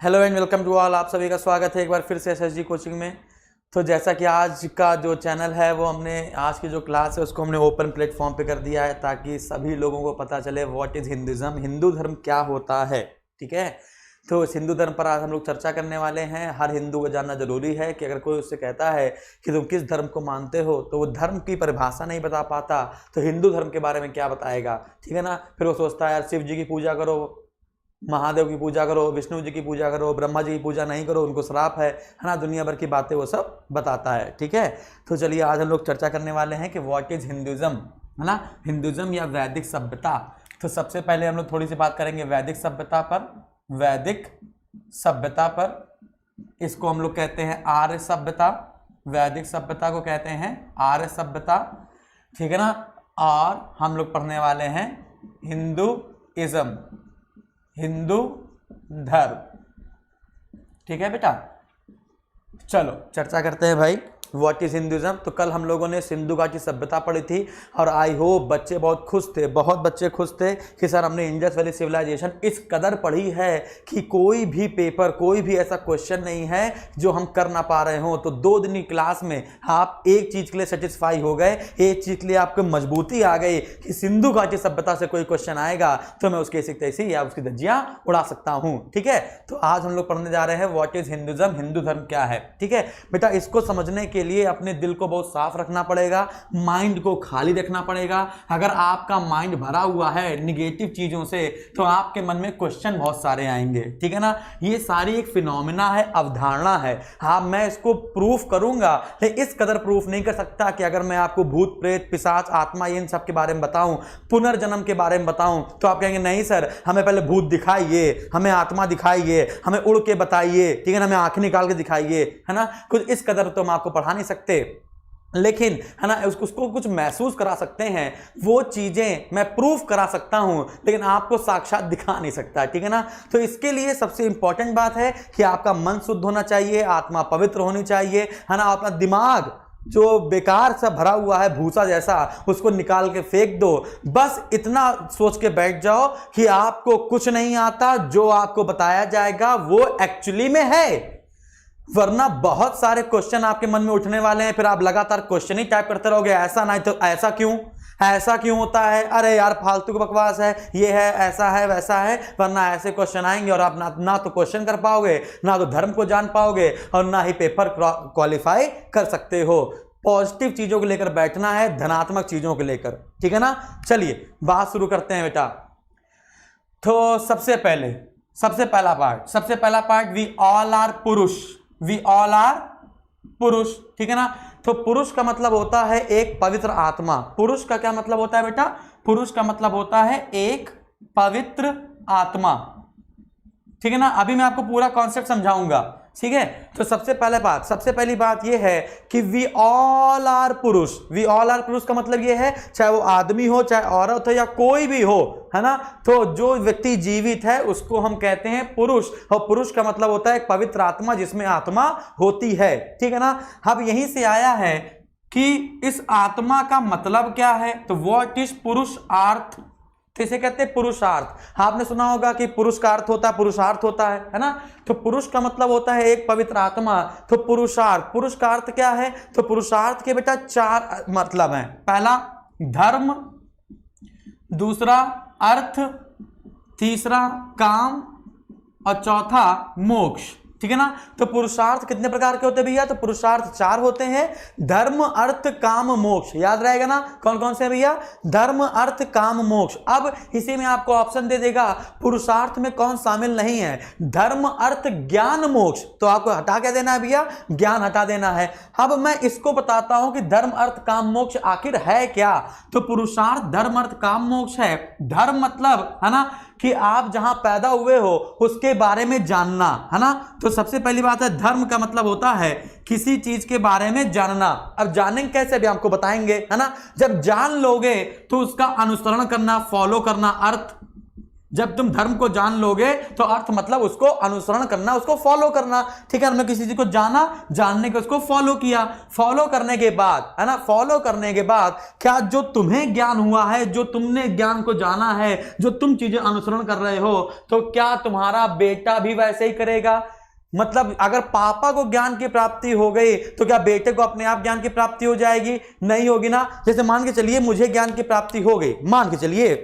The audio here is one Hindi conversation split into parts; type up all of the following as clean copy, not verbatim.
Hello and welcome to all. आप सभी का स्वागत है एक बार फिर से एसएसजी कोचिंग में। तो जैसा कि आज का जो चैनल है वो हमने आज की जो क्लास है उसको हमने ओपन प्लेटफॉर्म पे कर दिया है ताकि सभी लोगों को पता चले व्हाट इज़ हिंदुज़म, हिंदू धर्म क्या होता है। ठीक है, तो इस हिंदू धर्म पर आज हम लोग चर्चा करने वाले हैं। हर हिंदू को जानना जरूरी है कि अगर कोई उससे कहता है कि तुम किस धर्म को मानते हो तो वो धर्म की परिभाषा नहीं बता पाता तो हिंदू धर्म के बारे में क्या बताएगा। ठीक है ना, फिर वो सोचता है यार शिव जी की पूजा करो, महादेव की पूजा करो, विष्णु जी की पूजा करो, ब्रह्मा जी की पूजा नहीं करो, उनको श्राप है ना, दुनिया भर की बातें वो सब बताता है। ठीक है, तो चलिए आज हम लोग चर्चा करने वाले हैं कि व्हाट इज हिंदुज़म, है ना, हिंदुज़म या वैदिक सभ्यता। तो सबसे पहले हम लोग थोड़ी सी बात करेंगे वैदिक सभ्यता पर। वैदिक सभ्यता पर इसको हम लोग कहते हैं आर्य सभ्यता। वैदिक सभ्यता को कहते हैं आर्य सभ्यता। ठीक है ना, और हम लोग पढ़ने वाले हैं हिंदुइज्म, हिंदू धर्म। ठीक है बेटा, चलो चर्चा करते हैं भाई व्हाट इज हिंदुइज्म। तो कल हम लोगों ने सिंधु घाटी सभ्यता पढ़ी थी और आई होप बच्चे बहुत खुश थे, बहुत बच्चे खुश थे कि सर हमने इंडस वैली सिविलाइजेशन इस कदर पढ़ी है कि कोई भी पेपर, कोई भी ऐसा क्वेश्चन नहीं है जो हम कर ना पा रहे हो। तो 2 दिन की क्लास में आप एक चीज के लिए सेटिस्फाई हो गए, एक चीज के लिए आपको मजबूती आ गई कि सिंधु घाटी सभ्यता से कोई क्वेश्चन आएगा तो मैं उसके ऐसी तैसी या उसकी धज्जियां उड़ा सकता हूं। ठीक है, तो आज हम लोग पढ़ने जा रहे हैं व्हाट इज हिंदुइज्म, हिंदू धर्म क्या है। ठीक है बेटा, इसको समझने के लिए अपने दिल को बहुत साफ रखना पड़ेगा, माइंड को खाली रखना पड़ेगा। अगर आपका माइंड भरा हुआ है निगेटिव चीजों से तो आपके मन में क्वेश्चन बहुत सारे आएंगे। ठीक है ना, ये सारी एक फिनोमिना है, अवधारणा है। हाँ, मैं इसको प्रूफ करूंगा लेकिन इस कदर प्रूफ नहीं कर सकता कि अगर मैं आपको भूत प्रेत पिशाच आत्मा इन सब के बारे में बताऊं, पुनर्जन्म के बारे में बताऊं तो आप कहेंगे नहीं सर हमें पहले भूत दिखाइए, हमें आत्मा दिखाइए, हमें उड़ के बताइए, ठीक है ना, हमें आंखें निकाल के दिखाइए, है ना। कुछ इस कदर तो हम आपको पढ़ा नहीं सकते, लेकिन है ना उसको कुछ महसूस करा सकते हैं। वो चीजें मैं प्रूफ करा सकता हूं लेकिन आपको साक्षात दिखा नहीं सकता। ठीक है ना, तो इसके लिए सबसे इंपॉर्टेंट बात है कि आपका मन शुद्ध होना चाहिए, आत्मा पवित्र होनी चाहिए, है ना। अपना दिमाग जो बेकार सा भरा हुआ है भूसा जैसा उसको निकाल के फेंक दो। बस इतना सोच के बैठ जाओ कि आपको कुछ नहीं आता, जो आपको बताया जाएगा वो एक्चुअली में है। वरना बहुत सारे क्वेश्चन आपके मन में उठने वाले हैं, फिर आप लगातार क्वेश्चन ही टाइप करते रहोगे, ऐसा नहीं तो ऐसा क्यों, ऐसा क्यों होता है, अरे यार फालतू की बकवास है, ये है ऐसा है वैसा है। वरना ऐसे क्वेश्चन आएंगे और आप ना तो क्वेश्चन कर पाओगे, ना तो धर्म को जान पाओगे और ना ही पेपर क्वालिफाई कर सकते हो। पॉजिटिव चीजों को लेकर बैठना है, धनात्मक चीजों को लेकर। ठीक है ना, चलिए बात शुरू करते हैं बेटा। तो सबसे पहला पार्ट वी ऑल आर पुरुष, वी ऑल आर पुरुष। ठीक है ना, तो पुरुष का मतलब होता है एक पवित्र आत्मा। पुरुष का क्या मतलब होता है बेटा? पुरुष का मतलब होता है एक पवित्र आत्मा। ठीक है ना, अभी मैं आपको पूरा कॉन्सेप्ट समझाऊंगा। ठीक है, तो सबसे पहली बात यह है कि वी ऑल आर पुरुष। वी ऑल आर पुरुष का मतलब यह है चाहे वो आदमी हो, चाहे औरत हो या कोई भी हो, है ना, तो जो व्यक्ति जीवित है उसको हम कहते हैं पुरुष। और पुरुष का मतलब होता है एक पवित्र आत्मा जिसमें आत्मा होती है। ठीक है ना, अब यहीं से आया है कि इस आत्मा का मतलब क्या है। तो व्हाट इज पुरुषार्थ, तो इसे कहते हैं पुरुषार्थ। आपने सुना होगा कि पुरुष का अर्थ होता है पुरुषार्थ होता है ना। तो पुरुष का मतलब होता है एक पवित्र आत्मा। तो पुरुषार्थ, पुरुष का अर्थ क्या है? तो पुरुषार्थ के बेटा 4 मतलब हैं। पहला धर्म, दूसरा अर्थ, तीसरा काम और चौथा मोक्ष। ठीक है ना, तो पुरुषार्थ कितने प्रकार के होते हैं भैया? तो पुरुषार्थ 4 होते हैं, धर्म अर्थ काम मोक्ष। याद रहेगा ना कौन कौन से भैया? धर्म अर्थ काम मोक्ष। अब इसी में आपको ऑप्शन दे देगा पुरुषार्थ में कौन शामिल नहीं है, धर्म अर्थ ज्ञान मोक्ष। तो आपको हटा क्या देना है भैया? ज्ञान हटा देना है। अब मैं इसको बताता हूं कि धर्म अर्थ काम मोक्ष आखिर है क्या। तो पुरुषार्थ धर्म अर्थ काम मोक्ष है। धर्म मतलब है ना कि आप जहां पैदा हुए हो उसके बारे में जानना, है ना। तो सबसे पहली बात है धर्म का मतलब होता है किसी चीज के बारे में जानना। अब जानेंगे कैसे भी आपको बताएंगे, है ना। जब जान लोगे तो उसका अनुसरण करना, फॉलो करना। अर्थ जब तुम धर्म को जान लोगे तो अर्थ मतलब उसको अनुसरण करना, उसको फॉलो करना। ठीक है, हमने किसी चीज को जाना, जानने के उसको फॉलो किया, फॉलो करने के बाद, है ना, फॉलो करने के बाद क्या जो तुम्हें ज्ञान हुआ है, जो तुमने ज्ञान को जाना है, जो तुम चीजें अनुसरण कर रहे हो, तो क्या तुम्हारा बेटा भी वैसे ही करेगा? मतलब अगर पापा को ज्ञान की प्राप्ति हो गई तो क्या बेटे को अपने आप ज्ञान की प्राप्ति हो जाएगी? नहीं होगी ना। जैसे मान के चलिए मुझे ज्ञान की प्राप्ति हो गई, मान के चलिए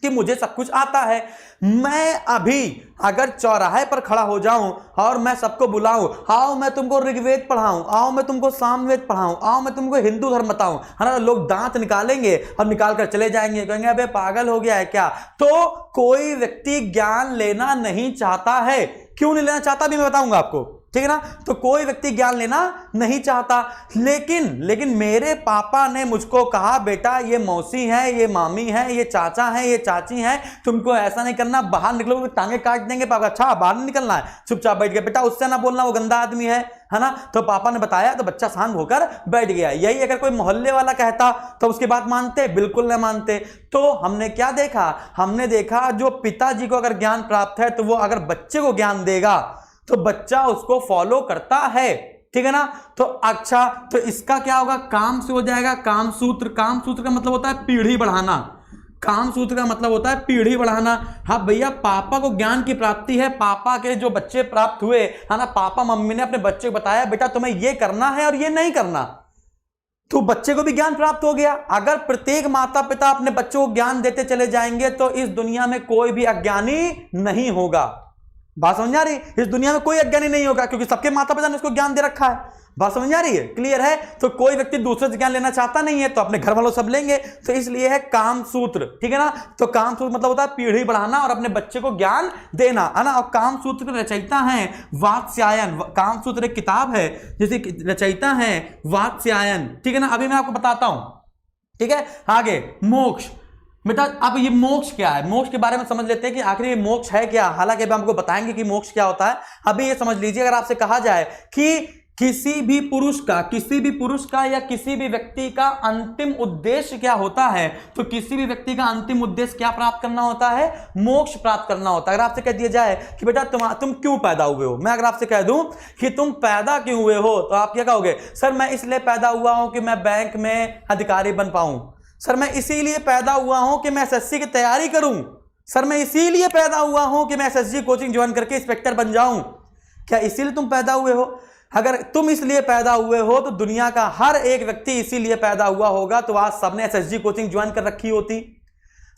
कि मुझे सब कुछ आता है, मैं अभी अगर चौराहे पर खड़ा हो जाऊं और मैं सबको बुलाऊं, आओ मैं तुमको ऋग्वेद पढ़ाऊं, आओ मैं तुमको सामवेद पढ़ाऊं, आओ मैं तुमको हिंदू धर्म बताऊं, है ना, लोग दांत निकालेंगे और निकाल कर चले जाएंगे, कहेंगे अबे पागल हो गया है क्या? तो कोई व्यक्ति ज्ञान लेना नहीं चाहता है। क्यों नहीं लेना चाहता भी मैं बताऊंगा आपको, ठीक है ना। तो कोई व्यक्ति ज्ञान लेना नहीं चाहता, लेकिन मेरे पापा ने मुझको कहा बेटा ये मौसी है, ये मामी है, ये चाचा है, ये चाची है, तुमको ऐसा नहीं करना, बाहर निकलोगे टांगे काट देंगे। पापा अच्छा बाहर नहीं निकलना है, चुपचाप बैठ गया, बेटा उससे ना बोलना वो गंदा आदमी है ना। तो पापा ने बताया तो बच्चा शांत होकर बैठ गया। यही अगर कोई मोहल्ले वाला कहता तो उसकी बात मानते? बिल्कुल नहीं मानते। तो हमने क्या देखा? हमने देखा जो पिताजी को अगर ज्ञान प्राप्त है तो वो अगर बच्चे को ज्ञान देगा तो बच्चा उसको फॉलो करता है, ठीक है ना। तो अच्छा, तो इसका क्या होगा? काम से हो जाएगा काम सूत्र। काम सूत्र का मतलब होता है पीढ़ी बढ़ाना। काम सूत्र का मतलब होता है पीढ़ी बढ़ाना। हाँ भैया, पापा को ज्ञान की प्राप्ति है, पापा के जो बच्चे प्राप्त हुए, है ना, पापा मम्मी ने अपने बच्चे को बताया बेटा तुम्हें ये करना है और ये नहीं करना, तो बच्चे को भी ज्ञान प्राप्त हो गया। अगर प्रत्येक माता पिता अपने बच्चों को ज्ञान देते चले जाएंगे तो इस दुनिया में कोई भी अज्ञानी नहीं होगा। बात समझ आ रही? इस दुनिया में कोई अज्ञानी नहीं होगा क्योंकि सबके माता पिता ने उसको ज्ञान दे रखा है। बात समझ आ रही है? क्लियर है? तो कोई व्यक्ति दूसरे से ज्ञान लेना चाहता नहीं है तो अपने घर वालों सब लेंगे, तो इसलिए है काम सूत्र, ठीक है ना। तो काम सूत्र मतलब होता है पीढ़ी बढ़ाना और अपने बच्चे को ज्ञान देना, है ना। और काम सूत्र के रचयिता हैं वात्स्यायन। काम सूत्र एक किताब है जिसे रचयिता है वात्स्यायन, ठीक है ना। अभी मैं आपको बताता हूं, ठीक है। आगे मोक्ष। बेटा अब ये मोक्ष क्या है, मोक्ष के बारे में समझ लेते हैं कि आखिर ये मोक्ष है क्या। हालांकि अभी हमको बताएंगे कि मोक्ष क्या होता है। अभी ये समझ लीजिए, अगर आपसे कहा जाए कि किसी भी पुरुष का या किसी भी व्यक्ति का अंतिम उद्देश्य क्या होता है, तो किसी भी व्यक्ति का अंतिम उद्देश्य क्या प्राप्त करना होता है? मोक्ष प्राप्त करना होता है। अगर आपसे कह दिया जाए कि बेटा तुम क्यों पैदा हुए हो, मैं अगर आपसे कह दूं कि तुम पैदा क्यों हुए हो, तो आप क्या कहोगे? सर मैं इसलिए पैदा हुआ हूं कि मैं बैंक में अधिकारी बन पाऊं। सर मैं इसीलिए पैदा हुआ हूं कि मैं एसएससी की तैयारी करूं। सर मैं इसीलिए पैदा हुआ हूं कि मैं एसएससी कोचिंग ज्वाइन करके इंस्पेक्टर बन जाऊं। क्या इसीलिए तुम पैदा हुए हो? अगर तुम इसलिए पैदा हुए हो तो दुनिया का हर एक व्यक्ति इसीलिए पैदा हुआ होगा, तो आज सबने एसएससी कोचिंग ज्वाइन कर रखी होती।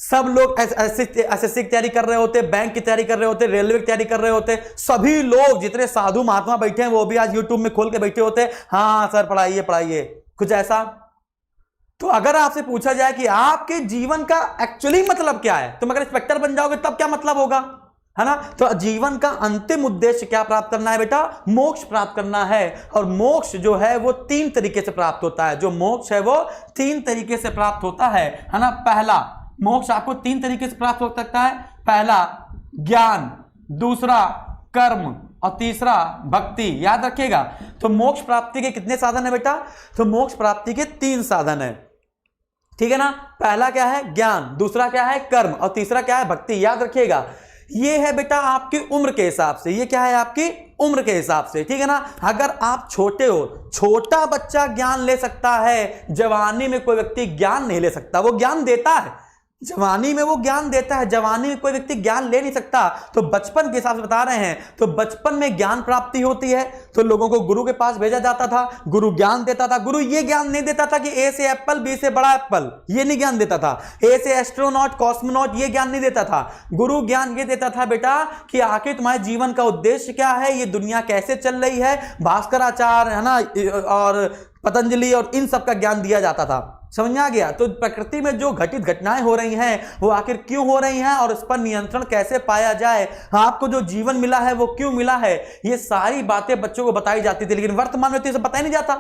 सब लोग एसएससी की तैयारी कर रहे होते, बैंक की तैयारी कर रहे होते, रेलवे की तैयारी कर रहे होते। सभी लोग जितने साधु महात्मा बैठे हैं वो भी आज यूट्यूब में खोल के बैठे होते, हाँ सर पढ़ाइए कुछ ऐसा। तो अगर आपसे पूछा जाए कि आपके जीवन का एक्चुअली मतलब क्या है, तुम अगर इंस्पेक्टर बन जाओगे तब क्या मतलब होगा, है ना। तो जीवन का अंतिम उद्देश्य क्या प्राप्त करना है बेटा? मोक्ष प्राप्त करना है। और मोक्ष जो है वो 3 तरीके से प्राप्त होता है। जो मोक्ष है वो 3 तरीके से प्राप्त होता है ना। पहला मोक्ष आपको 3 तरीके से प्राप्त हो सकता है। पहला ज्ञान, दूसरा कर्म और तीसरा भक्ति। याद रखिएगा। तो मोक्ष प्राप्ति के कितने साधन है बेटा? तो मोक्ष प्राप्ति के 3 साधन है, ठीक है ना। पहला क्या है? ज्ञान, दूसरा क्या है? कर्म और तीसरा क्या है? भक्ति। याद रखिएगा, ये है बेटा आपकी उम्र के हिसाब से, ये क्या है? आपकी उम्र के हिसाब से, ठीक है ना। अगर आप छोटे हो, छोटा बच्चा ज्ञान ले सकता है, जवानी में कोई व्यक्ति ज्ञान नहीं ले सकता। वो ज्ञान देता है, जवानी में वो ज्ञान देता है, जवानी में कोई व्यक्ति ज्ञान ले नहीं सकता। तो बचपन के हिसाब से बता रहे हैं, तो बचपन में ज्ञान प्राप्ति होती है, तो लोगों को गुरु के पास भेजा जाता था, गुरु ज्ञान देता था। गुरु ये ज्ञान नहीं देता था कि ए से एप्पल, बी से बड़ा एप्पल, ये नहीं ज्ञान देता था। ए से एस्ट्रोनॉट, कॉस्मोनॉट, ये ज्ञान नहीं देता था। गुरु ज्ञान ये देता था बेटा कि आखिर तुम्हारे जीवन का उद्देश्य क्या है, ये दुनिया कैसे चल रही है। भास्कराचार्य, है ना, और पतंजलि और इन सब का ज्ञान दिया जाता था। समझ में आ गया। तो प्रकृति में जो घटित घटनाएं हो रही हैं वो आखिर क्यों हो रही हैं और इस पर नियंत्रण कैसे पाया जाए, आपको जो जीवन मिला है वो क्यों मिला है, ये सारी बातें बच्चों को बताई जाती थी। लेकिन वर्तमान में तो ये सब बताया नहीं जाता।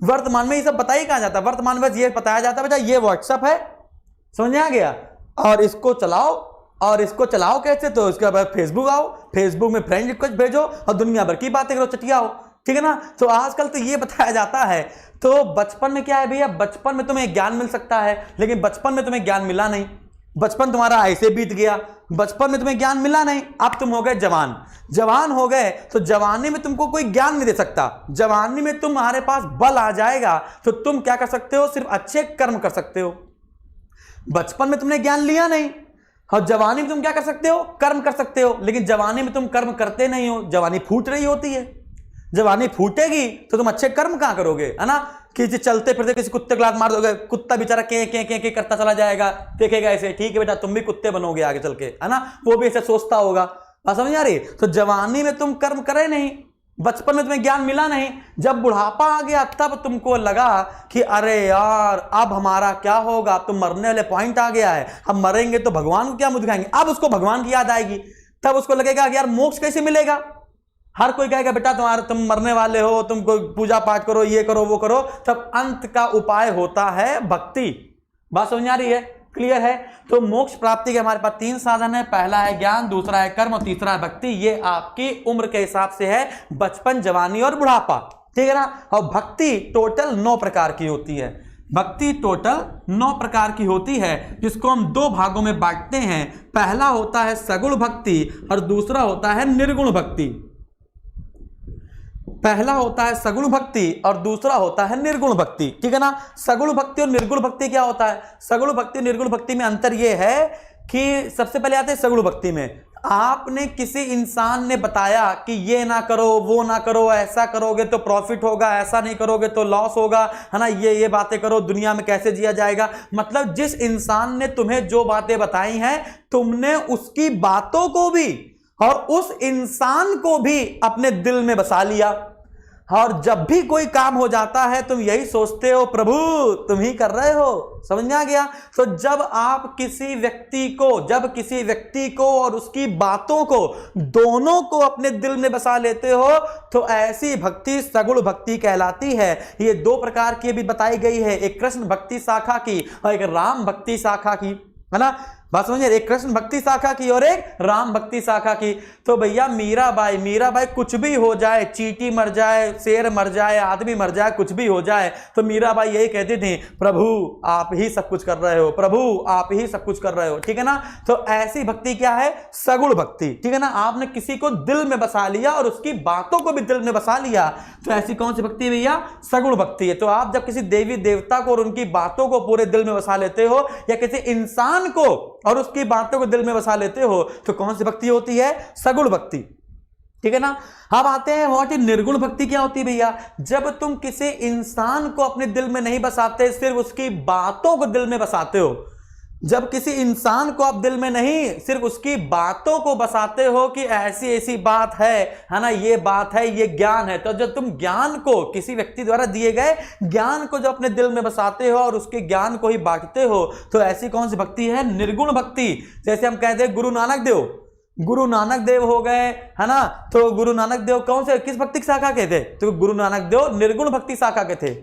वर्तमान में ये सब बताया कहां जाता? वर्तमान में ये बताया जाता बेटा ये व्हाट्सएप है, समझ में आ गया, और इसको चलाओ, और इसको चलाओ कैसे? तो उसके बाद फेसबुक आओ, फेसबुक में फ्रेंड रिक्वेस्ट भेजो और दुनिया भर की बातें करो, चटिया हो, ठीक है ना। तो आजकल तो ये बताया जाता है। तो बचपन में क्या है भैया? बचपन में तुम्हें ज्ञान मिल सकता है, लेकिन बचपन में तुम्हें ज्ञान मिला नहीं। बचपन तुम्हारा ऐसे बीत गया, बचपन में तुम्हें ज्ञान मिला नहीं, अब तुम हो गए जवान, जवान हो गए तो जवानी में तुमको कोई ज्ञान नहीं दे सकता। जवानी में तुम्हारे पास बल आ जाएगा तो तुम क्या कर सकते हो, सिर्फ अच्छे कर्म कर सकते हो। बचपन में तुमने ज्ञान लिया नहीं और जवानी में तुम क्या कर सकते हो, कर्म कर सकते हो, लेकिन जवानी में तुम कर्म करते नहीं हो, जवानी फूट रही होती है। जवानी फूटेगी तो तुम अच्छे कर्म कहां करोगे, है ना। किसी चलते फिरते किसी कुत्ते को लात मार दोगे, कुत्ता बेचारा के करता चला जाएगा, देखेगा ऐसे, ठीक है बेटा तुम भी कुत्ते बनोगे आगे चल के, है ना, वो भी ऐसे सोचता होगा। बात समझ आ रही। तो जवानी में तुम कर्म करे नहीं, बचपन में तुम्हें ज्ञान मिला नहीं, जब बुढ़ापा आ गया तब तुमको लगा कि अरे यार अब हमारा क्या होगा, अब तो मरने वाले पॉइंट आ गया है, अब मरेंगे तो भगवान को क्या मुंह दिखाएंगे। अब उसको भगवान की याद आएगी, तब उसको लगेगा कि यार मोक्ष कैसे मिलेगा। हर कोई कहेगा बेटा तुम मरने वाले हो, तुम कोई पूजा पाठ करो, ये करो वो करो। तब अंत का उपाय होता है भक्ति। बात समझ आ रही है, क्लियर है। तो मोक्ष प्राप्ति के हमारे पास 3 साधन है, पहला है ज्ञान, दूसरा है कर्म और तीसरा है भक्ति। ये आपकी उम्र के हिसाब से है, बचपन, जवानी और बुढ़ापा, ठीक है ना। और भक्ति टोटल 9 प्रकार की होती है। भक्ति टोटल 9 प्रकार की होती है, जिसको हम 2 भागों में बांटते हैं। पहला होता है सगुण भक्ति और दूसरा होता है निर्गुण भक्ति। पहला होता है सगुण भक्ति और दूसरा होता है निर्गुण भक्ति, ठीक है ना। सगुण भक्ति और निर्गुण भक्ति क्या होता है, सगुण भक्ति और निर्गुण भक्ति में अंतर यह है कि सबसे पहले आते हैं सगुण भक्ति में। आपने किसी इंसान ने बताया कि ये ना करो, वो ना करो, ऐसा करोगे तो प्रॉफिट होगा, ऐसा नहीं करोगे तो लॉस होगा, है ना, ये बातें करो, दुनिया में कैसे जिया जाएगा। मतलब जिस इंसान ने तुम्हें जो बातें बताई हैं, तुमने उसकी बातों को भी और उस इंसान को भी अपने दिल में बसा लिया। और जब भी कोई काम हो जाता है तुम यही सोचते हो प्रभु तुम ही कर रहे हो, समझ में आ गया। तो जब आप किसी व्यक्ति को और उसकी बातों को दोनों को अपने दिल में बसा लेते हो तो ऐसी भक्ति सगुण भक्ति कहलाती है। ये 2 प्रकार की भी बताई गई है, एक कृष्ण भक्ति शाखा की और एक राम भक्ति शाखा की, है ना। बात समझिए, एक कृष्ण भक्ति शाखा की और एक राम भक्ति शाखा की। तो भैया मीराबाई कुछ भी हो जाए, चींटी मर जाए, शेर मर जाए, आदमी मर जाए, कुछ भी हो जाए, तो मीराबाई यही कहती थी प्रभु आप ही सब कुछ कर रहे हो, प्रभु आप ही सब कुछ कर रहे हो, ठीक है ना। तो ऐसी भक्ति क्या है, सगुण भक्ति, ठीक है ना। आपने किसी को दिल में बसा लिया और उसकी बातों को भी दिल में बसा लिया, तो ऐसी कौन सी भक्ति है भैया, सगुण भक्ति है। तो आप जब किसी देवी देवता को और उनकी बातों को पूरे दिल में बसा लेते हो या किसी इंसान को और उसकी बातों को दिल में बसा लेते हो तो कौन सी भक्ति होती है, सगुण भक्ति, ठीक है ना। अब आते हैं व्हाट इज निर्गुण भक्ति क्या होती है भैया। जब तुम किसी इंसान को अपने दिल में नहीं बसाते, सिर्फ उसकी बातों को दिल में बसाते हो। जब किसी इंसान को आप दिल में नहीं, सिर्फ उसकी बातों को बसाते हो कि ऐसी ऐसी बात है ना, ये बात है, ये ज्ञान है। तो जब तुम ज्ञान को, किसी व्यक्ति द्वारा दिए गए ज्ञान को जब अपने दिल में बसाते हो और उसके ज्ञान को ही बांटते हो, तो ऐसी कौन सी भक्ति है, निर्गुण भक्ति। जैसे हम कहते हैं गुरु नानक देव हो गए, है ना। तो गुरु नानक देव कौन से, किस भक्ति की शाखा के थे, तो गुरु नानक देव निर्गुण भक्ति शाखा के थे।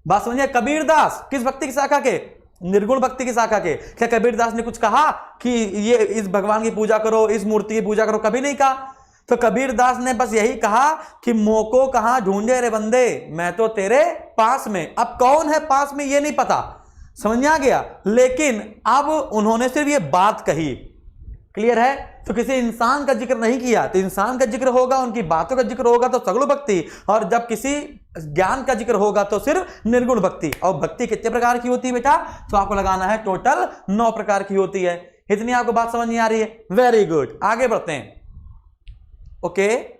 बात समझिए। कबीर दास किस भक्ति की शाखा के, निर्गुण भक्ति की शाखा के। क्या कबीर दास ने कुछ कहा कि ये इस भगवान की पूजा करो, इस मूर्ति की पूजा करो, कभी नहीं कहा। तो कबीर दास ने बस यही कहा कि मोको कहां ढूंढे रे बंदे, मैं तो तेरे पास में। अब कौन है पास में ये नहीं पता, समझ में आ गया। लेकिन अब उन्होंने सिर्फ ये बात कही, क्लियर है। तो किसी इंसान का जिक्र नहीं किया, तो इंसान का जिक्र होगा, उनकी बातों का जिक्र होगा तो सगुण भक्ति, और जब किसी ज्ञान का जिक्र होगा तो सिर्फ निर्गुण भक्ति। और भक्ति कितने प्रकार की होती है बेटा, तो आपको लगाना है टोटल 9 प्रकार की होती है। इतनी आपको बात समझ नहीं आ रही है, वेरी गुड। आगे बढ़ते हैं, ओके।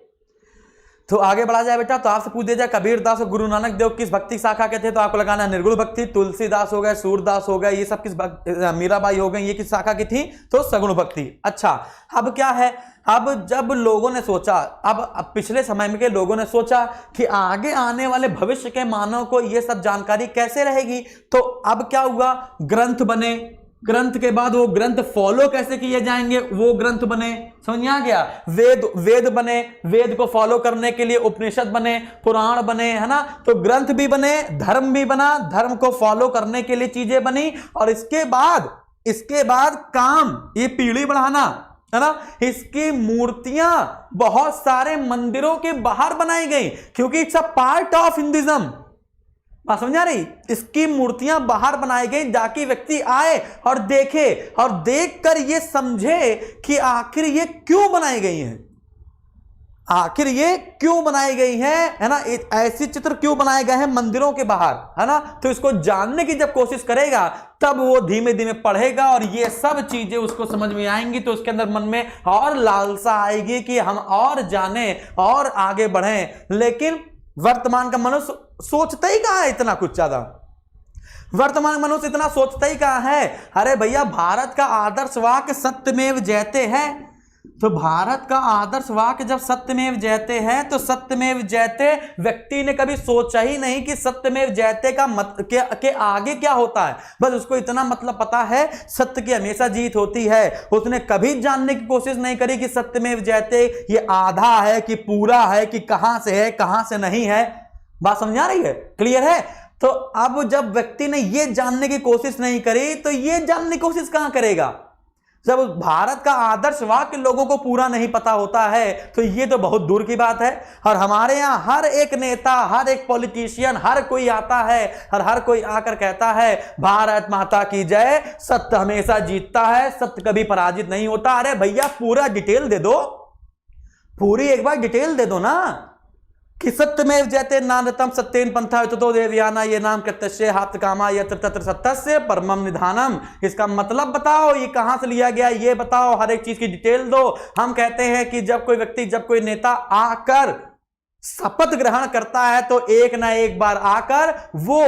तो आगे बढ़ा जाए बेटा, तो आपसे पूछ दिया जाए कबीर दास और गुरु नानक देव किस भक्ति शाखा के थे, तो आपको लगाना है निर्गुण भक्ति। तुलसीदास हो गए, सूरदास हो गए, ये सब किस मीराबाई हो गई, ये किस शाखा की थी, तो सगुण भक्ति। अच्छा, अब क्या है, अब जब लोगों ने सोचा, अब पिछले समय में के लोगों ने सोचा कि आगे आने वाले भविष्य के मानव को ये सब जानकारी कैसे रहेगी, तो अब क्या हुआ, ग्रंथ बने। ग्रंथ के बाद वो ग्रंथ फॉलो कैसे किए जाएंगे, वो ग्रंथ बने, समझ में आ गया। वेद बने, वेद को फॉलो करने के लिए उपनिषद बने, पुराण बने, है ना। तो ग्रंथ भी बने, धर्म भी बना, धर्म को फॉलो करने के लिए चीजें बनी। और इसके बाद काम, ये पीढ़ी बढ़ाना, है ना, इसकी मूर्तियां बहुत सारे मंदिरों के बाहर बनाई गई, क्योंकि it's a part of Hinduism. बात समझ आ रही? इसकी मूर्तियां बाहर बनाई गई ताकि व्यक्ति आए और देखे और देखकर ये समझे कि आखिर ये क्यों बनाई गई हैं, आखिर ये क्यों बनाई गई है ना, ऐसी चित्र क्यों बनाए गए हैं मंदिरों के बाहर, है ना। तो इसको जानने की जब कोशिश करेगा तब वो धीमे धीमे पढ़ेगा और ये सब चीजें उसको समझ में आएंगी, तो उसके अंदर मन में और लालसा आएगी कि हम और जाने और आगे बढ़ें। लेकिन वर्तमान का मनुष्य सोचता ही कहां है इतना कुछ ज्यादा, वर्तमान मनुष्य इतना सोचता ही कहां है। अरे भैया, भारत का आदर्श वाक्य सत्यमेव जयते है, तो भारत का आदर्श वाक्य जब सत्यमेव जयते है तो सत्यमेव जयते व्यक्ति ने कभी सोचा ही नहीं कि सत्यमेव जयते का के आगे क्या होता है। बस उसको इतना मतलब पता है सत्य की हमेशा जीत होती है। उसने कभी जानने की कोशिश नहीं करी कि सत्यमेव जयते ये आधा है कि पूरा है कि कहां से है कहां से नहीं है। बात समझ आ रही है? क्लियर है? तो अब जब व्यक्ति ने ये जानने की कोशिश नहीं करी तो ये जानने की कोशिश कहां करेगा। जब भारत का आदर्श वाक्य लोगों को पूरा नहीं पता होता है तो ये तो बहुत दूर की बात है। और हमारे यहां हर एक नेता, हर एक पॉलिटिशियन, हर कोई आता है और हर कोई आकर कहता है भारत माता की जय, सत्य हमेशा जीतता है, सत्य कभी पराजित नहीं होता। अरे भैया, पूरा डिटेल दे दो, पूरी एक बार डिटेल दे दो ना कि सत्यमेव जयते नानृतम सत्येन पंथा तो देवयाना ये नाम कृत्यस्य हाथ कामा यत्र तत्र सत्यस्य परमम निधानम। इसका मतलब बताओ, ये कहां से लिया गया, ये बताओ, हर एक चीज की डिटेल दो। हम कहते हैं कि जब कोई व्यक्ति, जब कोई नेता आकर शपथ ग्रहण करता है तो एक ना एक बार आकर वो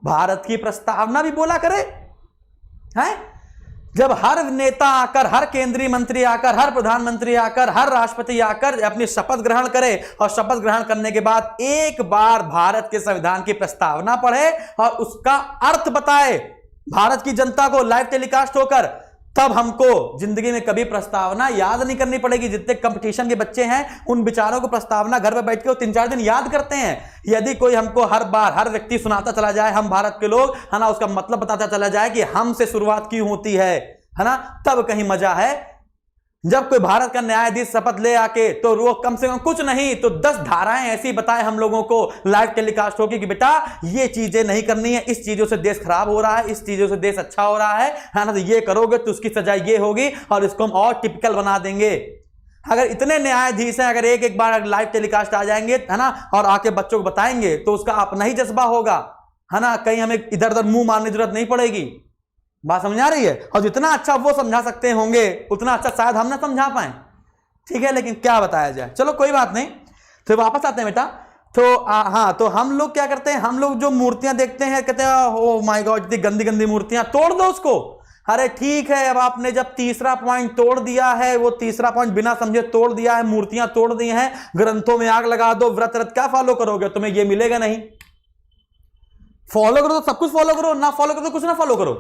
भारत की प्रस्तावना भी बोला करे, है। जब हर नेता आकर, हर केंद्रीय मंत्री आकर, हर प्रधानमंत्री आकर, हर राष्ट्रपति आकर अपनी शपथ ग्रहण करे और शपथ ग्रहण करने के बाद एक बार भारत के संविधान की प्रस्तावना पढ़े और उसका अर्थ बताए भारत की जनता को लाइव टेलीकास्ट होकर, तब हमको जिंदगी में कभी प्रस्तावना याद नहीं करनी पड़ेगी। जितने कंपटीशन के बच्चे हैं उन बेचारों को प्रस्तावना घर पर बैठ के 3-4 दिन याद करते हैं। यदि कोई हमको हर बार हर व्यक्ति सुनाता चला जाए हम भारत के लोग, है ना, उसका मतलब बताता चला जाए कि हमसे शुरुआत क्यों होती है ना, तब कहीं मजा है। जब कोई भारत का न्यायाधीश शपथ ले आके तो वो कम से कम कुछ नहीं तो 10 धाराएं ऐसी बताए हम लोगों को लाइव टेलीकास्ट होगी कि बेटा ये चीजें नहीं करनी है, इस चीजों से देश खराब हो रहा है, इस चीजों से देश अच्छा हो रहा है ना, तो ये करोगे तो उसकी सजा ये होगी और इसको हम और टिपिकल बना देंगे। अगर इतने न्यायाधीश हैं, अगर एक एक बार लाइव टेलीकास्ट आ जाएंगे, है ना, और आके बच्चों को बताएंगे तो उसका अपना ही जज्बा होगा, है ना, कहीं हमें इधर उधर मुंह मारने की जरूरत नहीं पड़ेगी। बात समझ आ रही है? और जितना अच्छा वो समझा सकते होंगे उतना अच्छा शायद हम ना समझा पाए, ठीक है, लेकिन क्या बताया जाए। चलो कोई बात नहीं, तो वापस आते हैं बेटा। तो हाँ, तो हम लोग क्या करते हैं, हम लोग जो मूर्तियां देखते हैं कहते हैं ओ माय गॉड इतनी गंदी गंदी मूर्तियां, तोड़ दो उसको। अरे ठीक है, अब आपने जब तीसरा पॉइंट तोड़ दिया है, वो तीसरा पॉइंट बिना समझे तोड़ दिया है, मूर्तियां तोड़ दी हैं, ग्रंथों में आग लगा दो, व्रत व्रत क्या फॉलो करोगे, तुम्हें ये मिलेगा नहीं। फॉलो करो तो सब कुछ फॉलो करो, ना फॉलो करो तो कुछ ना फॉलो करो।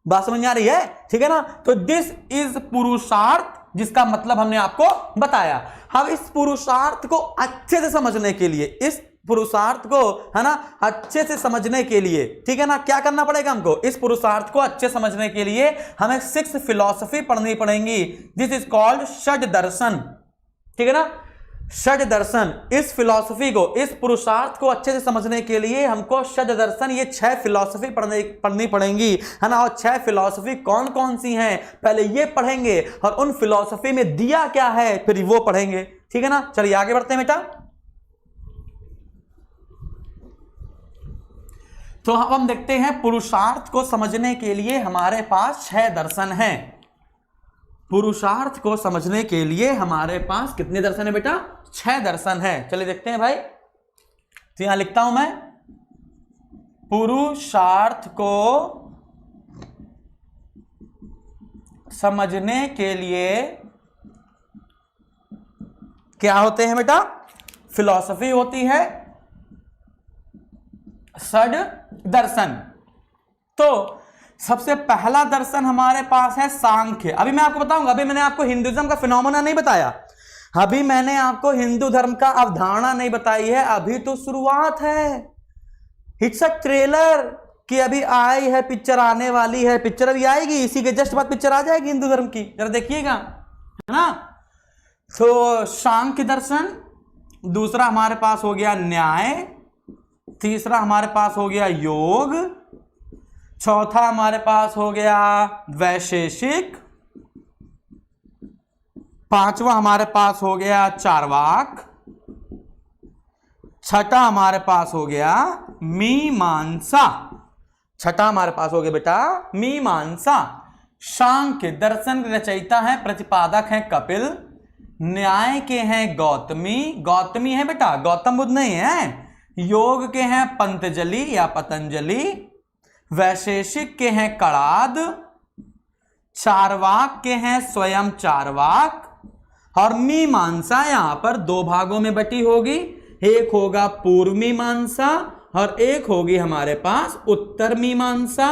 बात समझ आ रही है? ठीक है ना। तो दिस इज पुरुषार्थ, जिसका मतलब हमने आपको बताया। अब इस पुरुषार्थ को अच्छे से समझने के लिए, इस पुरुषार्थ को, है ना, अच्छे से समझने के लिए, ठीक है ना, क्या करना पड़ेगा हमको, इस पुरुषार्थ को अच्छे समझने के लिए हमें 6 फिलॉसफी पढ़नी पड़ेंगी। दिस इज कॉल्ड षड दर्शन, ठीक है ना, षड दर्शन। इस फिलॉसफी को, इस पुरुषार्थ को अच्छे से समझने के लिए हमको षड दर्शन, ये 6 फिलॉसफी पढ़नी पड़ेंगी, है ना। और 6 फिलॉसफी कौन कौन सी हैं पहले ये पढ़ेंगे और उन फिलॉसफी में दिया क्या है फिर वो पढ़ेंगे, ठीक है ना। चलिए आगे बढ़ते हैं बेटा। तो हम देखते हैं पुरुषार्थ को समझने के लिए हमारे पास 6 दर्शन हैं। पुरुषार्थ को समझने के लिए हमारे पास कितने दर्शन है बेटा? 6 दर्शन है। चलिए देखते हैं भाई, तो यहां लिखता हूं मैं, पुरुषार्थ को समझने के लिए क्या होते हैं बेटा? फिलॉसफी होती है, षड दर्शन। तो सबसे पहला दर्शन हमारे पास है सांख्य। अभी मैं आपको बताऊंगा, अभी मैंने आपको हिंदुइज्म का फिनोमेना नहीं बताया, अभी मैंने आपको हिंदू धर्म का अवधारणा नहीं बताई है, अभी तो शुरुआत है। इट्स अ ट्रेलर कि अभी आई है पिक्चर, आने वाली है पिक्चर, अभी आएगी, इसी के जस्ट बाद पिक्चर आ जाएगी हिंदू धर्म की, जरा देखिएगा, है ना। तो सांख्य दर्शन, दूसरा हमारे पास हो गया न्याय, तीसरा हमारे पास हो गया योग, चौथा हमारे पास हो गया वैशेषिक, पांचवा हमारे पास हो गया चार्वाक, छठा हमारे पास हो गया मीमांसा, छठा हमारे पास हो गया बेटा मीमांसा। सांख्य दर्शन के रचयिता है, प्रतिपादक है कपिल, न्याय के हैं गौतमी, गौतमी है बेटा, गौतम बुद्ध नहीं है, योग के हैं पंतजलि या पतंजलि, वैशेषिक के हैं कणाद, चार्वाक के हैं स्वयं चार्वाक, और मीमांसा यहां पर दो भागों में बटी होगी, एक होगा पूर्व मीमांसा और एक होगी हमारे पास उत्तर मीमांसा,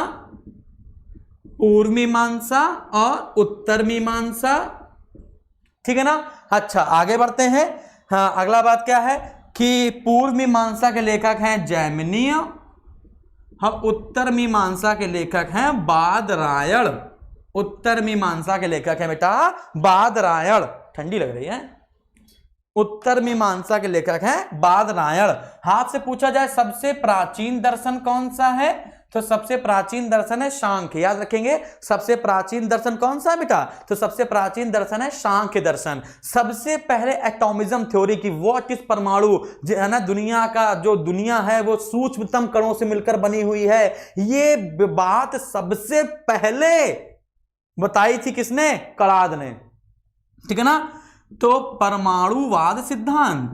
पूर्व मीमांसा और उत्तर मीमांसा, ठीक है ना। अच्छा आगे बढ़ते हैं। हाँ अगला बात क्या है कि पूर्व मीमांसा के लेखक हैं जैमिनीय, हम उत्तर मीमांसा के लेखक हैं बादरायण, उत्तर मीमांसा के लेखक हैं बेटा बादरायण, ठंडी लग रही है, उत्तर मीमांसा के लेखक हैं बादरायण। हाथ से पूछा जाए सबसे प्राचीन दर्शन कौन सा है, तो सबसे प्राचीन दर्शन है सांख्य, याद रखेंगे सबसे प्राचीन दर्शन कौन सा है बेटा, तो सबसे प्राचीन दर्शन है सांख्य दर्शन। सबसे पहले एटॉमिज्म थ्योरी की, वो किस परमाणु जो है ना, दुनिया का जो दुनिया है वो सूक्ष्मतम कणों से मिलकर बनी हुई है, ये बात सबसे पहले बताई थी किसने, कणाद ने, ठीक है ना। तो परमाणुवाद सिद्धांत,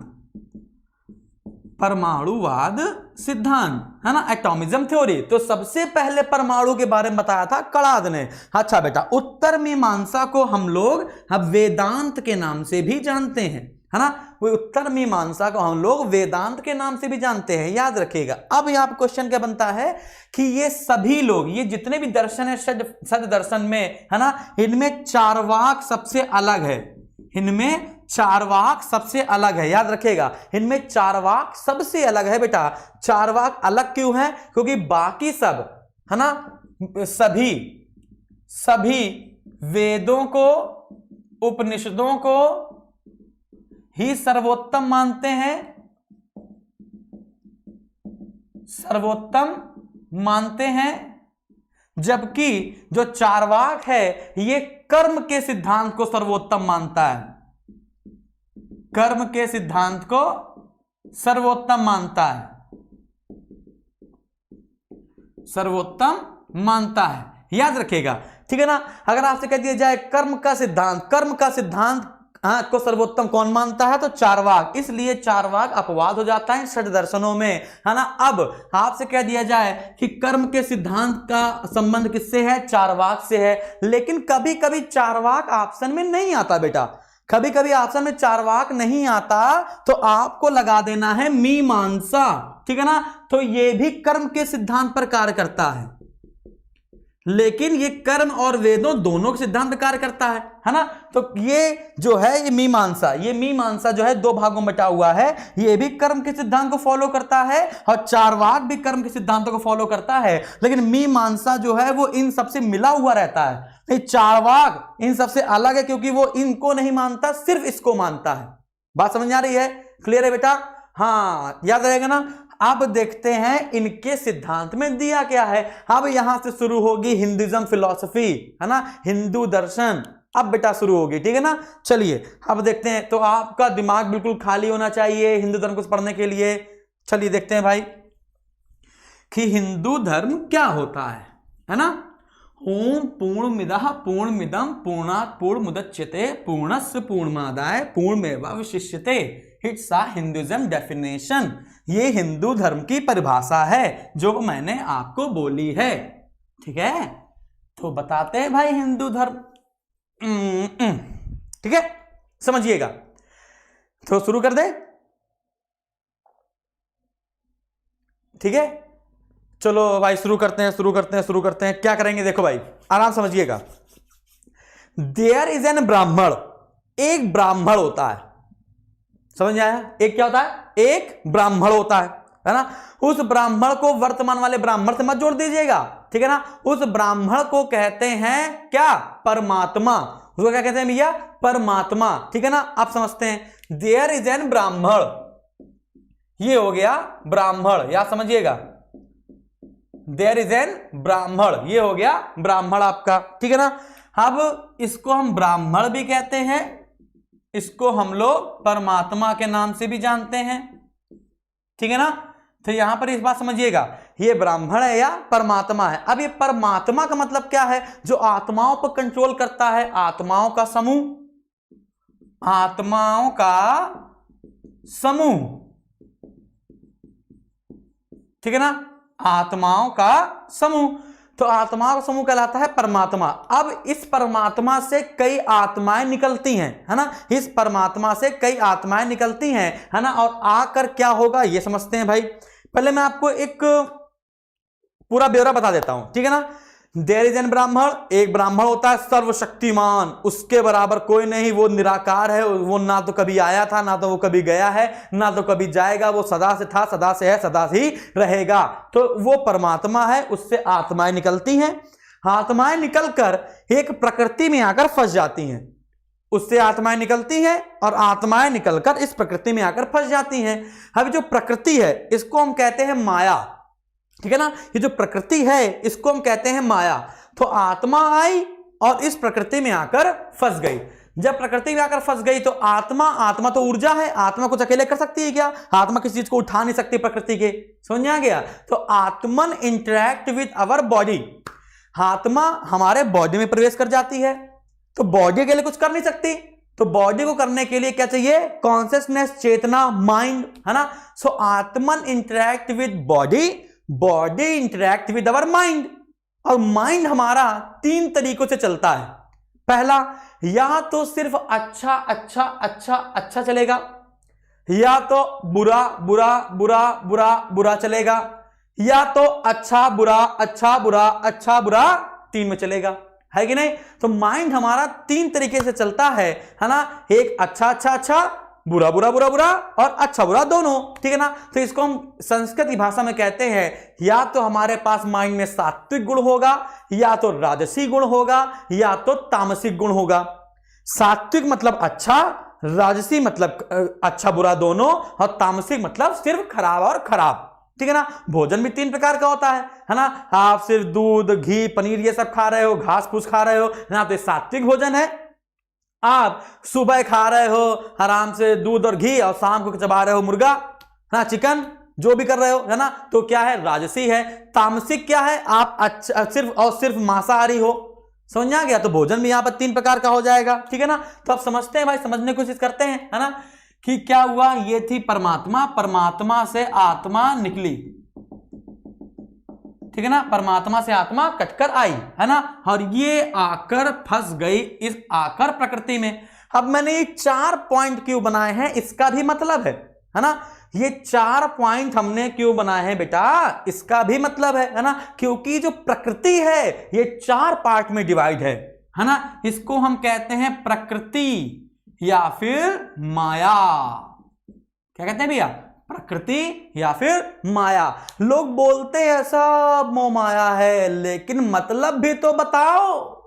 परमाणुवाद सिद्धांत है ना, एटॉमिज्म थ्योरी, तो सबसे पहले परमाणु के बारे में बताया था कणाद ने। अच्छा बेटा उत्तर मीमांसा को हम लोग अब वेदांत के नाम से भी जानते हैं, है ना, वो उत्तर मीमांसा को हम लोग वेदांत के नाम से भी जानते हैं, याद रखिएगा। अब यहाँ पर क्वेश्चन क्या बनता है कि ये सभी लोग, ये जितने भी दर्शन है सद दर्शन में, है ना, इनमें चार्वाक सबसे अलग है, इनमें चार्वाक सबसे अलग है, याद रखिएगा, इनमें चार्वाक सबसे अलग है बेटा। चार्वाक अलग क्यों है, क्योंकि बाकी सब, है ना, सभी वेदों को उपनिषदों को ही सर्वोत्तम मानते हैं, सर्वोत्तम मानते हैं, जबकि जो चार्वाक है ये कर्म के सिद्धांत को सर्वोत्तम मानता है, कर्म के सिद्धांत को सर्वोत्तम मानता है, सर्वोत्तम मानता है, याद रखिएगा, ठीक है ना। अगर आपसे कह दिया जाए कर्म का सिद्धांत को सर्वोत्तम कौन मानता है, तो चार्वाक, इसलिए चार्वाक अपवाद हो जाता है षड दर्शनों में, है ना। अब आपसे कह दिया जाए कि कर्म के सिद्धांत का संबंध किससे है, चार्वाक से है, लेकिन कभी कभी चार्वाक ऑप्शन में नहीं आता बेटा, कभी कभी ऑप्शन में चार्वाक नहीं आता, तो आपको लगा देना है मीमांसा, ठीक है ना। तो ये भी कर्म के सिद्धांत पर कार्य करता है, लेकिन ये कर्म और वेदों दोनों के सिद्धांत पर कार्य करता है ना। तो ये जो है ये मीमांसा जो है दो भागों में बटा हुआ है, ये भी कर्म के सिद्धांत को फॉलो करता है और चार्वाक भी कर्म के सिद्धांतों को फॉलो करता है, लेकिन मीमांसा जो है वो इन सबसे मिला हुआ रहता है। नहीं, चार्वाक इन सबसे अलग है क्योंकि वो इनको नहीं मानता, सिर्फ इसको मानता है। बात समझ आ रही है, क्लियर है बेटा, हाँ याद रहेगा ना। अब देखते हैं इनके सिद्धांत में दिया क्या है। अब यहां से शुरू होगी हिंदुइज्म फिलॉसफी, है ना, हिंदू दर्शन अब बेटा शुरू होगी, ठीक है ना। चलिए अब देखते हैं, तो आपका दिमाग बिल्कुल खाली होना चाहिए हिंदू धर्म को पढ़ने के लिए। चलिए देखते हैं भाई कि हिंदू धर्म क्या होता है ना। ओम पूर्णमिदः पूर्णमिदं पूर्णात् पूर्णमुदच्यते पूर्णस्य पूर्णमादाय पूर्णमेवावशिष्यते, इट्स अ हिंदुइज्म डेफिनेशन। ये हिंदू धर्म की परिभाषा है जो मैंने आपको बोली है, ठीक है। तो बताते हैं भाई हिंदू धर्म, ठीक है, समझिएगा। तो शुरू कर दे, ठीक है। चलो भाई शुरू करते हैं। क्या करेंगे देखो भाई, आराम समझिएगा। देयर इज एन ब्राह्मण, एक ब्राह्मण होता है, समझ आया, एक क्या होता है, एक ब्राह्मण होता है ना। उस ब्राह्मण को वर्तमान वाले ब्राह्मण से मत जोड़ दीजिएगा, ठीक है ना। उस ब्राह्मण को कहते हैं क्या, परमात्मा। उसको क्या कहते हैं भैया, परमात्मा, ठीक है ना। आप समझते हैं, देयर इज एन ब्राह्मण, ये हो गया ब्राह्मण, या समझिएगा देयर इज एन ब्राह्मण, ये हो गया ब्राह्मण आपका, ठीक है ना। अब इसको हम ब्राह्मण भी कहते हैं, इसको हम लोग परमात्मा के नाम से भी जानते हैं, ठीक है ना। तो यहां पर इस बात समझिएगा, ये ब्राह्मण है या परमात्मा है। अब ये परमात्मा का मतलब क्या है, जो आत्माओं पर कंट्रोल करता है, आत्माओं का समूह, आत्माओं का समूह, ठीक है ना, आत्माओं का समूह। तो आत्माओं का समूह कहलाता है परमात्मा। अब इस परमात्मा से कई आत्माएं निकलती हैं, है ना, इस परमात्मा से कई आत्माएं निकलती हैं, है ना, और आकर क्या होगा ये समझते हैं भाई। पहले मैं आपको एक पूरा ब्यौरा बता देता हूं, ठीक है ना। देयर इज एन ब्राह्मण, एक ब्राह्मण होता है सर्वशक्तिमान, उसके बराबर कोई नहीं, वो निराकार है, वो ना तो कभी आया था, ना तो वो कभी गया है, ना तो कभी जाएगा, वो सदा से था, सदा से है, सदा ही रहेगा। तो वो परमात्मा है, उससे आत्माएं निकलती हैं, आत्माएं निकलकर एक प्रकृति में आकर फंस जाती हैं, उससे आत्माएं निकलती हैं और आत्माएं निकलकर इस प्रकृति में आकर फंस जाती हैं। अब जो प्रकृति है इसको हम कहते हैं माया, ठीक है ना, ये जो प्रकृति है इसको हम कहते हैं माया। तो आत्मा आई और इस प्रकृति में आकर फंस गई। जब प्रकृति में आकर फंस गई तो आत्मा तो ऊर्जा है, आत्मा कुछ अकेले कर सकती है क्या, आत्मा किसी चीज को उठा नहीं सकती प्रकृति के, समझ आ गया। तो आत्मन इंटरेक्ट विद अवर बॉडी, आत्मा हमारे बॉडी में प्रवेश कर जाती है, तो बॉडी के लिए कुछ कर नहीं सकती, तो बॉडी को करने के लिए क्या चाहिए, कॉन्शियसनेस, चेतना, माइंड, है ना। सो आत्मन interact with body, body interact with our mind, और माइंड हमारा तीन तरीकों से चलता है। पहला, या तो सिर्फ अच्छा अच्छा अच्छा अच्छा चलेगा, या तो बुरा बुरा बुरा बुरा बुरा चलेगा, या तो अच्छा बुरा अच्छा बुरा अच्छा बुरा, तीन में चलेगा, है कि नहीं। तो माइंड हमारा तीन तरीके से चलता है ना, एक अच्छा अच्छा अच्छा, बुरा बुरा बुरा बुरा, और अच्छा बुरा दोनों, ठीक है ना। तो इसको हम संस्कृत की भाषा में कहते हैं, या तो हमारे पास माइंड में सात्विक गुण होगा, या तो राजसी गुण होगा, या तो तामसिक गुण होगा। सात्विक मतलब अच्छा, राजसी मतलब अच्छा बुरा दोनों, और तामसिक मतलब सिर्फ खराब और खराब, ठीक है ना। भोजन भी तीन प्रकार का होता है ना। आप सिर्फ दूध घी पनीर ये सब खा रहे हो, घास फूस खा रहे हो ना, तो सात्विक भोजन है। आप सुबह खा रहे हो आराम से दूध और घी, और शाम को चबा रहे हो मुर्गा ना, चिकन, जो भी कर रहे हो, है ना, तो क्या है, राजसी है। तामसिक क्या है, आप अच्छा सिर्फ और सिर्फ मांसाहारी हो, समझ आ गया। तो भोजन भी यहां पर तीन प्रकार का हो जाएगा, ठीक है ना। तो आप समझते हैं भाई, समझने की कोशिश करते हैं, है ना, कि क्या हुआ। ये थी परमात्मा, परमात्मा से आत्मा निकली, ठीक है ना, परमात्मा से आत्मा कटकर आई, है ना, और ये आकर फंस गई इस आकर प्रकृति में। अब मैंने ये 4 पॉइंट क्यों बनाए हैं, इसका भी मतलब है ना। ये 4 पॉइंट हमने क्यों बनाए हैं बेटा, इसका भी मतलब है ना, क्योंकि जो प्रकृति है ये 4 पार्ट में डिवाइड है ना। इसको हम कहते हैं प्रकृति या फिर माया। क्या कहते हैं भैया, प्रकृति या फिर माया। लोग बोलते हैं सब मोह माया है, लेकिन मतलब भी तो बताओ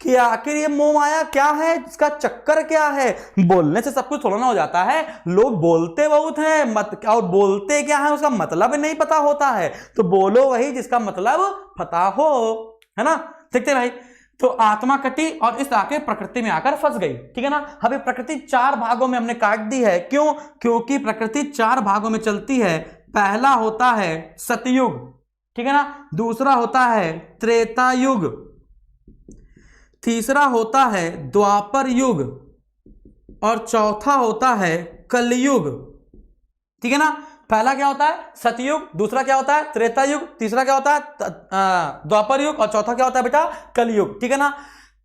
कि आखिर ये मोह माया क्या है, इसका चक्कर क्या है। बोलने से सब कुछ थोड़ा ना हो जाता है, लोग बोलते बहुत हैं और बोलते क्या है उसका मतलब नहीं पता होता है। तो बोलो वही जिसका मतलब पता हो, है ना। देखते भाई, तो आत्मा कटी और इस आके प्रकृति में आकर फंस गई, ठीक है ना। अभी प्रकृति 4 भागों में हमने काट दी है, क्यों, क्योंकि प्रकृति 4 भागों में चलती है। पहला होता है सतयुग, ठीक है ना, दूसरा होता है त्रेता युग, तीसरा होता है द्वापर युग, और चौथा होता है कलयुग, ठीक है ना। पहला क्या होता है सतयुग, दूसरा क्या होता है त्रेता युग, तीसरा क्या होता है द्वापर युग, और चौथा क्या होता है बेटा कलयुग, ठीक है ना।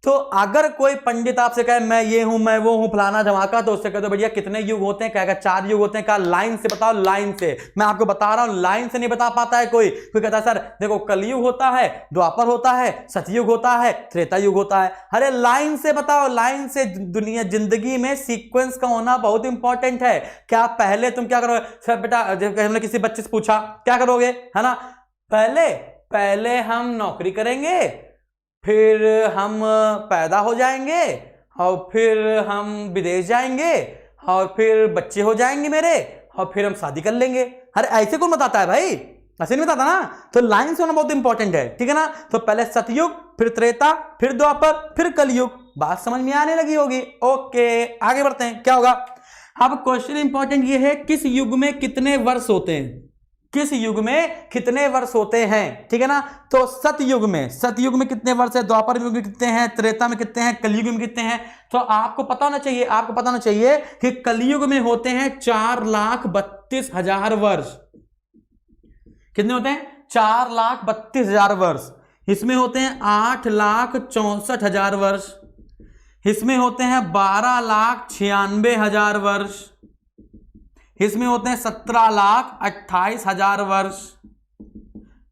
तो अगर कोई पंडित आपसे कहे मैं ये हूं मैं वो हूं फलाना धमाका, तो उससे कह दो भैया कितने युग होते हैं, कहेगा 4 युग होते हैं। कहा लाइन से बताओ, लाइन से। मैं आपको बता रहा हूं, लाइन से नहीं बता पाता है कोई कहता है सर देखो कलयुग होता है, द्वापर होता है, सतयुग होता है, त्रेता युग होता है। अरे लाइन से बताओ, लाइन से। दुनिया जिंदगी में सीक्वेंस का होना बहुत इंपॉर्टेंट है। क्या पहले तुम क्या करोगे, सर बेटा हमने किसी बच्चे से पूछा क्या करोगे, है ना, पहले हम नौकरी करेंगे, फिर हम पैदा हो जाएंगे, और फिर हम विदेश जाएंगे, और फिर बच्चे हो जाएंगे मेरे और फिर हम शादी कर लेंगे। अरे ऐसे कौन बताता है भाई, ऐसे नहीं बताता ना। तो लाइन से होना बहुत इंपॉर्टेंट है, ठीक है ना। तो पहले सतयुग, फिर त्रेता, फिर द्वापर, फिर कलयुग। बात समझ में आने लगी होगी। ओके आगे बढ़ते हैं, क्या होगा। अब क्वेश्चन इंपॉर्टेंट ये है, किस युग में कितने वर्ष होते हैं, किस युग में कितने वर्ष होते हैं, ठीक है ना। तो सतयुग में कितने वर्ष है, द्वापर युग में कितने हैं, त्रेता में कितने हैं, कलयुग में कितने हैं। तो आपको पता होना चाहिए, आपको पता होना चाहिए कि कलयुग में होते हैं 4,32,000 वर्ष। कितने होते हैं, 4,32,000 वर्ष। इसमें होते हैं 8,64,000 वर्ष। इसमें होते हैं 12,96,000 वर्ष। इसमें होते हैं 17,28,000 वर्ष,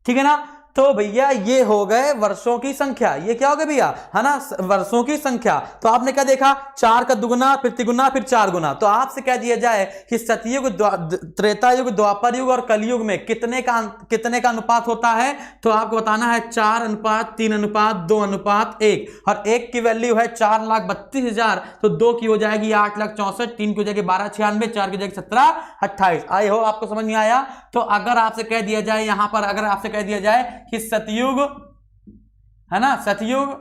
ठीक है ना। तो भैया ये हो गए वर्षों की संख्या, ये क्या हो गया भैया, है ना, वर्षों की संख्या। तो आपने क्या देखा, 4 का दुगुना, फिर तिगुना, फिर 4 गुना। तो आपसे कह दिया जाए कि सतयुग, त्रेता युग, द्वापर युग और कलयुग में कितने का अनुपात होता है। तो आपको बताना है 4:3:2:1 और 1 की वैल्यू है 4,32,000, तो 2 की हो जाएगी 8,64,000, 3 की हो जाएगी 12,96,000, 4 की हो जाएगी 17,28,000। आई हो आपको समझ में आया। तो अगर आपसे कह दिया जाए यहां पर, अगर आपसे कह दिया जाए कि सतयुग, है ना, सतयुग,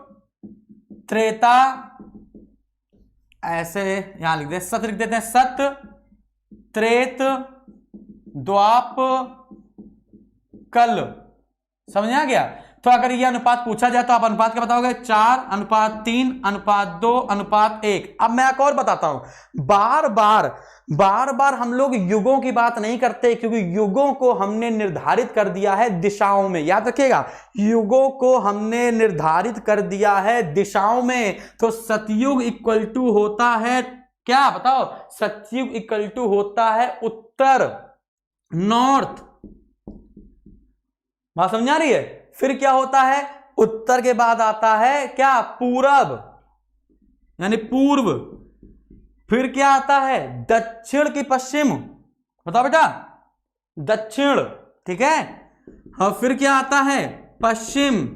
त्रेता, ऐसे यहां लिख दे, सत लिख देते हैं, सत, त्रेत, द्वाप, कल। समझ आ गया। तो अगर ये अनुपात पूछा जाए तो आप अनुपात क्या बताओगे, 4:3:2:1। अब मैं एक और बताता हूं, बार बार हम लोग युगों की बात नहीं करते, क्योंकि युगों को हमने निर्धारित कर दिया है दिशाओं में। याद रखिएगा, युगों को हमने निर्धारित कर दिया है दिशाओं में। तो सतयुग इक्वल टू होता है क्या, बताओ, सतयुग इक्वल टू होता है उत्तर, नॉर्थ। बात समझ आ रही है। फिर क्या होता है, उत्तर के बाद आता है क्या, पूरब, यानी पूर्व। फिर क्या आता है, दक्षिण की पश्चिम। बताओ बेटा, दक्षिण, ठीक है। और फिर क्या आता है, पश्चिम।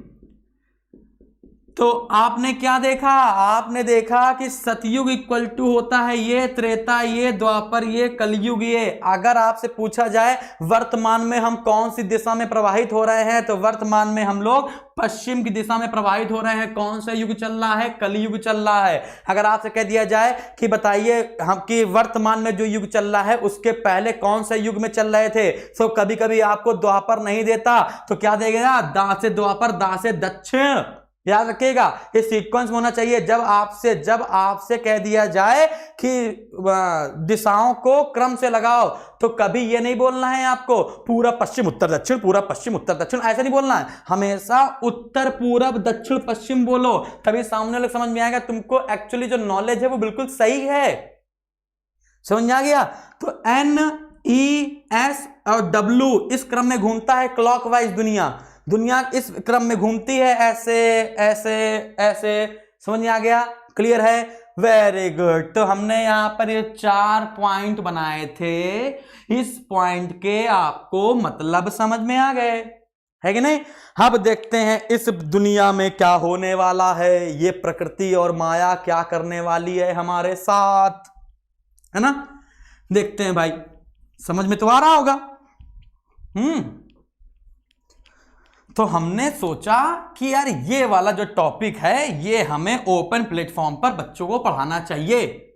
तो आपने क्या देखा, आपने देखा कि सतयुग इक्वल टू होता है ये, त्रेता ये, द्वापर ये, कलयुग ये। अगर आपसे पूछा जाए वर्तमान में हम कौन सी दिशा में प्रवाहित हो रहे हैं, तो वर्तमान में हम लोग पश्चिम की दिशा में प्रवाहित हो रहे हैं। कौन सा युग चल रहा है, कलयुग चल रहा है। अगर आपसे कह दिया जाए कि बताइए हम कि वर्तमान में जो युग चल रहा है उसके पहले कौन सा युग में चल रहे थे, तो कभी कभी आपको द्वापर नहीं देता तो क्या देगा, दा से द्वापर, दा से दक्षिण। याद रखिएगा, ये सीक्वेंस में होना चाहिए। जब आपसे कह दिया जाए कि दिशाओं को क्रम से लगाओ, तो कभी ये नहीं बोलना है आपको पूरा पश्चिम उत्तर दक्षिण, पूरा पश्चिम उत्तर दक्षिण, ऐसा नहीं बोलना है। हमेशा उत्तर पूरब दक्षिण पश्चिम बोलो, तभी सामने वाले समझ में आएगा तुमको एक्चुअली जो नॉलेज है वो बिल्कुल सही है। समझ में आ गया। तो NES और W इस क्रम में घूमता है क्लॉकवाइज। दुनिया इस क्रम में घूमती है, ऐसे ऐसे ऐसे। समझ में आ गया, क्लियर है, वेरी गुड। तो हमने यहां पर ये 4 पॉइंट बनाए थे, इस पॉइंट के आपको मतलब समझ में आ गए, है कि नहीं। अब देखते हैं इस दुनिया में क्या होने वाला है, ये प्रकृति और माया क्या करने वाली है हमारे साथ, है ना। देखते हैं भाई, समझ में तो आ रहा होगा। तो हमने सोचा कि यार ये वाला जो टॉपिक है ये हमें ओपन प्लेटफॉर्म पर बच्चों को पढ़ाना चाहिए।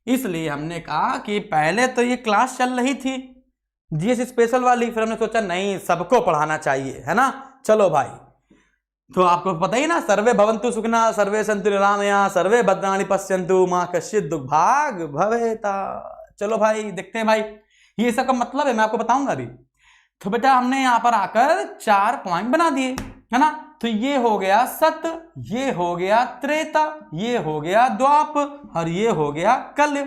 इसलिए हमने कहा कि पहले तो ये क्लास चल रही थी जीएस स्पेशल वाली, फिर हमने सोचा नहीं सबको पढ़ाना चाहिए, है ना। चलो भाई, तो आपको पता ही ना, सर्वे भवन्तु सुखिनः, सर्वे सन्तु निरामया, सर्वे भद्राणि पश्यन्तु, मा कश्चित् दुर्भाग् भवेत्। चलो भाई देखते हैं भाई, ये सब का मतलब है मैं आपको बताऊंगा अभी। तो बेटा हमने यहां पर आकर 4 पॉइंट बना दिए, है ना। तो ये हो गया सत, ये हो गया त्रेता, ये हो गया द्वाप और ये हो गया कल,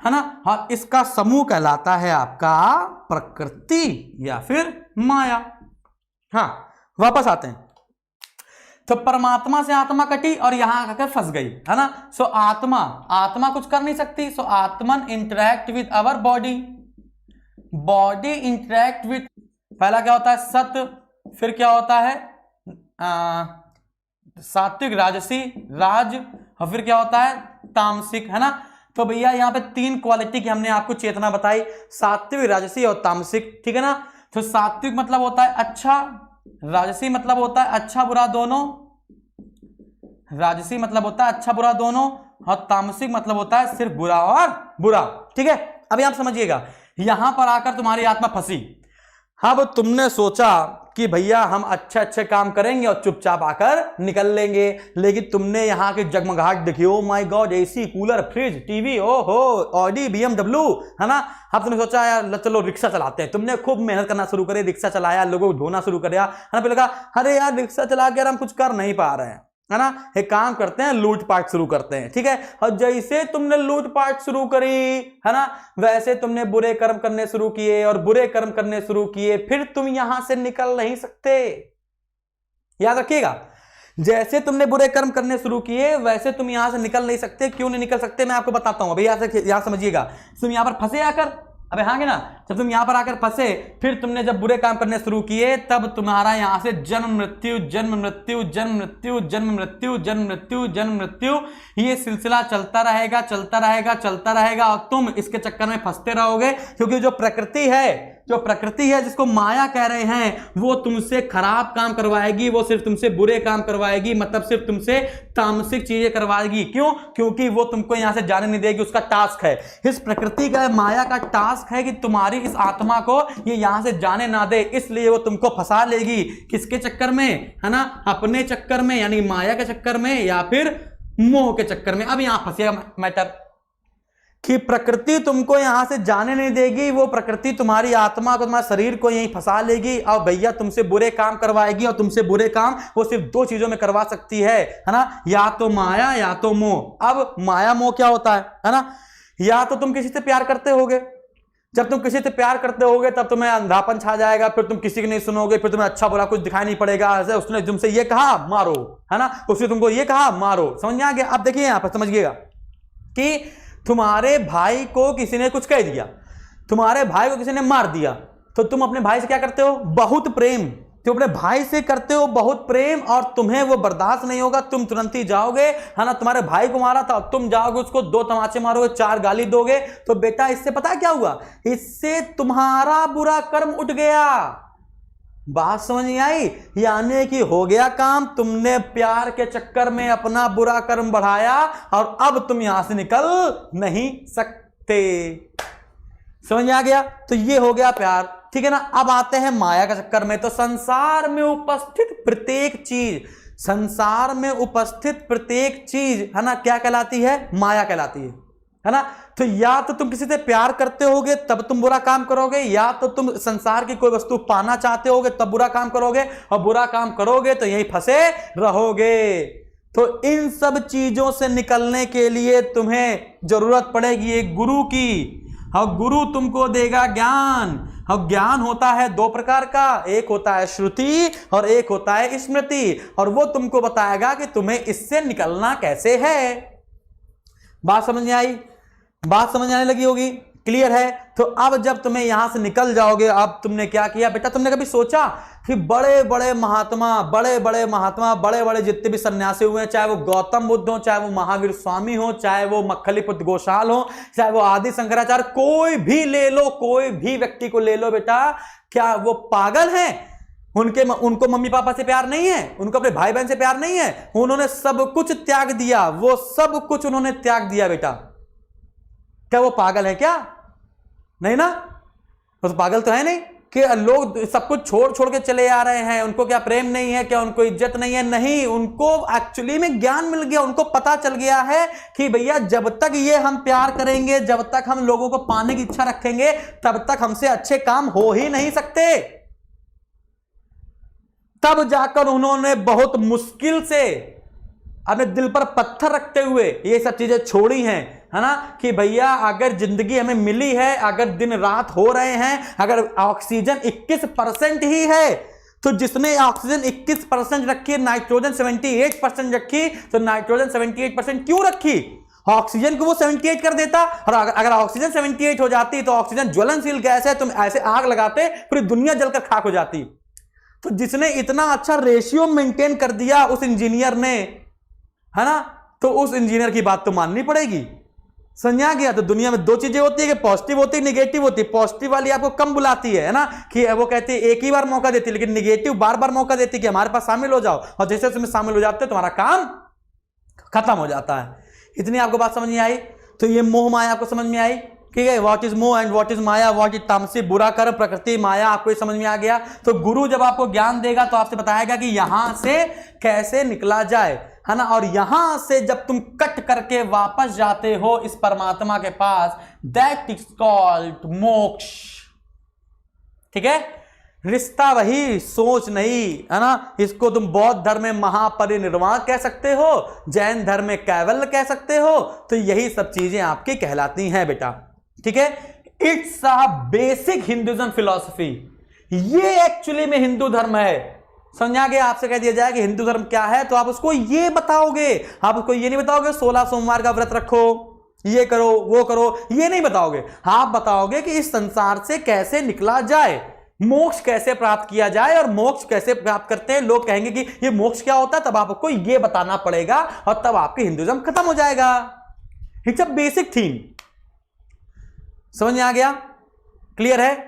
है ना। और इसका समूह कहलाता है आपका प्रकृति या फिर माया। हाँ, वापस आते हैं। तो परमात्मा से आत्मा कटी और यहां आकर फंस गई, है ना। सो आत्मा कुछ कर नहीं सकती। सो आत्मन interact with our body interact with, पहला क्या होता है सत, फिर क्या होता है सात्विक, राजसी, राज, और फिर क्या होता है तामसिक, है ना। तो भैया यहाँ पे 3 क्वालिटी की हमने आपको चेतना बताई, सात्विक, राजसी और तामसिक, ठीक है ना। तो सात्विक मतलब होता है अच्छा, राजसी मतलब होता है अच्छा बुरा दोनों, राजसी मतलब होता है अच्छा बुरा दोनों, और तामसिक मतलब होता है सिर्फ बुरा और बुरा, ठीक है। अभी आप समझिएगा, यहां पर आकर तुम्हारी आत्मा फंसी। अब तुमने सोचा कि भैया हम अच्छे अच्छे काम करेंगे और चुपचाप आकर निकल लेंगे, लेकिन तुमने यहाँ की जगमगाहट देखी, oh my God, AC, cooler, fridge, TV, ओहो, ऑडी, BMW, है ना। अब तुमने सोचा यार चलो रिक्शा चलाते हैं, तुमने खूब मेहनत करना शुरू करे, रिक्शा चलाया, लोगों को ढोना शुरू किया, है ना। फिर लगा अरे यार रिक्शा चला के हम कुछ कर नहीं पा रहे हैं, है ना, एक काम करते हैं, लूटपाट शुरू करते हैं, ठीक है। और जैसे तुमने लूटपाट शुरू करी, है ना, वैसे तुमने बुरे कर्म करने शुरू किए और बुरे कर्म करने शुरू किए, फिर तुम यहां से निकल नहीं सकते। याद रखिएगा, जैसे तुमने बुरे कर्म करने शुरू किए वैसे तुम यहां से निकल नहीं सकते। क्यों नहीं निकल सकते मैं आपको बताता हूं, अभी यहां समझिएगा। तुम यहां पर फंसे आकर, अबे हाँ ना, जब तुम यहां पर आकर फंसे, फिर तुमने जब बुरे काम करने शुरू किए, तब तुम्हारा यहां से जन्म मृत्यु जन्म मृत्यु जन्म मृत्यु जन्म मृत्यु जन्म मृत्यु जन्म मृत्यु, ये सिलसिला चलता रहेगा चलता रहेगा चलता रहेगा, और तुम इसके चक्कर में फंसते रहोगे। क्योंकि जो प्रकृति है जिसको माया कह रहे हैं, वो तुमसे खराब काम करवाएगी, वो सिर्फ तुमसे बुरे काम करवाएगी, मतलब सिर्फ तुमसे तामसिक चीजें करवाएगी। क्यों? क्योंकि वो तुमको यहां से जाने नहीं देगी, उसका टास्क है, इस प्रकृति का, माया का टास्क है कि तुम्हारी इस आत्मा को ये यहां से जाने ना दे, इसलिए वो तुमको फंसा लेगी। किसके चक्कर में, है ना, अपने चक्कर में, यानी माया के चक्कर में, या फिर मोह के चक्कर में। अब यहां फंसेगा मैटर कि प्रकृति तुमको यहां से जाने नहीं देगी, वो प्रकृति तुम्हारी आत्मा को, तुम्हारे शरीर को यहीं फंसा लेगी, और भैया तुमसे बुरे काम करवाएगी, और तुमसे बुरे काम वो सिर्फ 2 चीजों में करवा सकती है ना, या तो माया या तो मोह। अब माया मोह क्या होता है ना, या तो तुम किसी से प्यार करते होगे, जब तुम किसी से प्यार करते होगे तब तुम्हें अंधापन छा जाएगा, फिर तुम किसी की नहीं सुनोगे, फिर तुम्हें अच्छा बुरा कुछ दिखाई नहीं पड़ेगा। ऐसे उसने तुमसे ये कहा मारो, है ना, उसने तुमको ये कहा मारो, समझ में आ गया। अब देखिए यहां पर समझिएगा कि तुम्हारे भाई को किसी ने कुछ कह दिया, तुम्हारे भाई को किसी ने मार दिया, तो तुम अपने भाई से क्या करते हो, बहुत प्रेम, तुम अपने भाई से करते हो बहुत प्रेम, और तुम्हें वो बर्दाश्त नहीं होगा, तुम तुरंत ही जाओगे, है ना, तुम्हारे भाई को मारा था, तुम जाओगे उसको 2 तमाचे मारोगे, 4 गाली दोगे। तो बेटा इससे पता क्या हुआ, इससे तुम्हारा बुरा कर्म उठ गया। बात समझ नहीं आई, यानी कि हो गया काम, तुमने प्यार के चक्कर में अपना बुरा कर्म बढ़ाया, और अब तुम यहां से निकल नहीं सकते। समझ आ गया, तो ये हो गया प्यार, ठीक है ना। अब आते हैं माया का चक्कर में। तो संसार में उपस्थित प्रत्येक चीज, संसार में उपस्थित प्रत्येक चीज, है ना, क्या कहलाती है, माया कहलाती है ना। तो या तो तुम किसी से प्यार करते होगे तब तुम बुरा काम करोगे, या तो तुम संसार की कोई वस्तु पाना चाहते होगे तब बुरा काम करोगे, और बुरा काम करोगे तो यहीं फंसे रहोगे। तो इन सब चीजों से निकलने के लिए तुम्हें जरूरत पड़ेगी एक गुरु की, और गुरु तुमको देगा ज्ञान। और ज्ञान होता है 2 प्रकार का, एक होता है श्रुति और एक होता है स्मृति, और वो तुमको बताएगा कि तुम्हें इससे निकलना कैसे है। बात समझ में आई, बात समझ आने लगी होगी, क्लियर है। तो अब जब तुम्हें यहां से निकल जाओगे, अब तुमने क्या किया बेटा, तुमने कभी सोचा कि बड़े बड़े महात्मा, बड़े बड़े जितने भी सन्यासी हुए हैं, चाहे वो गौतम बुद्ध हो, चाहे वो महावीर स्वामी हो, चाहे वो मक्खलीपुत्र गोशाल हो, चाहे वो आदि शंकराचार्य, कोई भी ले लो, कोई भी व्यक्ति को ले लो बेटा, क्या वो पागल है? उनको मम्मी पापा से प्यार नहीं है, उनको अपने भाई बहन से प्यार नहीं है, उन्होंने सब कुछ त्याग दिया, वो सब कुछ उन्होंने त्याग दिया बेटा। क्या वो पागल है क्या? नहीं ना, वो तो पागल तो है नहीं कि लोग सब कुछ छोड़ के चले आ रहे हैं। उनको क्या प्रेम नहीं है, क्या उनको इज्जत नहीं है? नहीं, उनको एक्चुअली में ज्ञान मिल गया, उनको पता चल गया है कि भैया जब तक ये हम प्यार करेंगे, जब तक हम लोगों को पाने की इच्छा रखेंगे, तब तक हमसे अच्छे काम हो ही नहीं सकते। तब जाकर उन्होंने बहुत मुश्किल से अपने दिल पर पत्थर रखते हुए ये सब चीजें छोड़ी हैं, है ना, कि भैया अगर जिंदगी हमें मिली है, अगर दिन रात हो रहे हैं, अगर ऑक्सीजन 21% ही है, तो जिसने ऑक्सीजन 21% रखी, नाइट्रोजन 78% रखी, तो नाइट्रोजन 78% क्यों रखी? ऑक्सीजन को वो 78 कर देता, और अगर ऑक्सीजन 78 हो जाती तो ऑक्सीजन ज्वलनशील गैस है, तुम ऐसे आग लगाते पूरी दुनिया जलकर खाक हो जाती। तो जिसने इतना अच्छा रेशियो मेंटेन कर दिया उस इंजीनियर ने, है ना, तो उस इंजीनियर की बात तो माननी पड़ेगी। समझा गया। तो दुनिया में दो चीजें होती है कि पॉजिटिव होती है, निगेटिव होती है। पॉजिटिव वाली आपको कम बुलाती है ना, कि वो कहती है एक ही बार मौका देती है, लेकिन निगेटिव बार बार मौका देती है कि हमारे पास शामिल हो जाओ, और जैसे तुम्हें शामिल हो जाते हो तुम्हारा काम खत्म हो जाता है। इतनी आपको बात समझ में आई? तो ये मोह माया आपको समझ में आई, ठीक है। व्हाट इज मोह and what is Maya, what is तामसी, बुरा कर्म, प्रकृति, माया, आपको ये समझ में आ गया। तो गुरु जब आपको ज्ञान देगा तो आपसे बताएगा कि यहां से कैसे निकला जाए, है ना। और यहां से जब तुम कट करके वापस जाते हो इस परमात्मा के पास, दैट इज कॉल्ड मोक्ष, ठीक है। रिश्ता वही, सोच नहीं, है ना। इसको तुम बौद्ध धर्म में महापरिनिर्वाण कह सकते हो, जैन धर्म में कैवल्य कह सकते हो। तो यही सब चीजें आपकी कहलाती हैं बेटा, ठीक है। It's a basic Hinduism philosophy, ये एक्चुअली में हिंदू धर्म है। समझा गया? आपसे कह दिया जाए कि हिंदू धर्म क्या है, तो आप उसको ये बताओगे, आप उसको ये नहीं बताओगे 16 सोमवार का व्रत रखो, ये करो, वो करो, ये नहीं बताओगे। आप बताओगे कि इस संसार से कैसे निकला जाए, मोक्ष कैसे प्राप्त किया जाए, और मोक्ष कैसे प्राप्त करते हैं। लोग कहेंगे कि ये मोक्ष क्या होता है, तब आपको ये बताना पड़ेगा, और तब आपकी हिंदुइज्म खत्म हो जाएगा। It's a basic theme. समझ में आ गया? क्लियर है?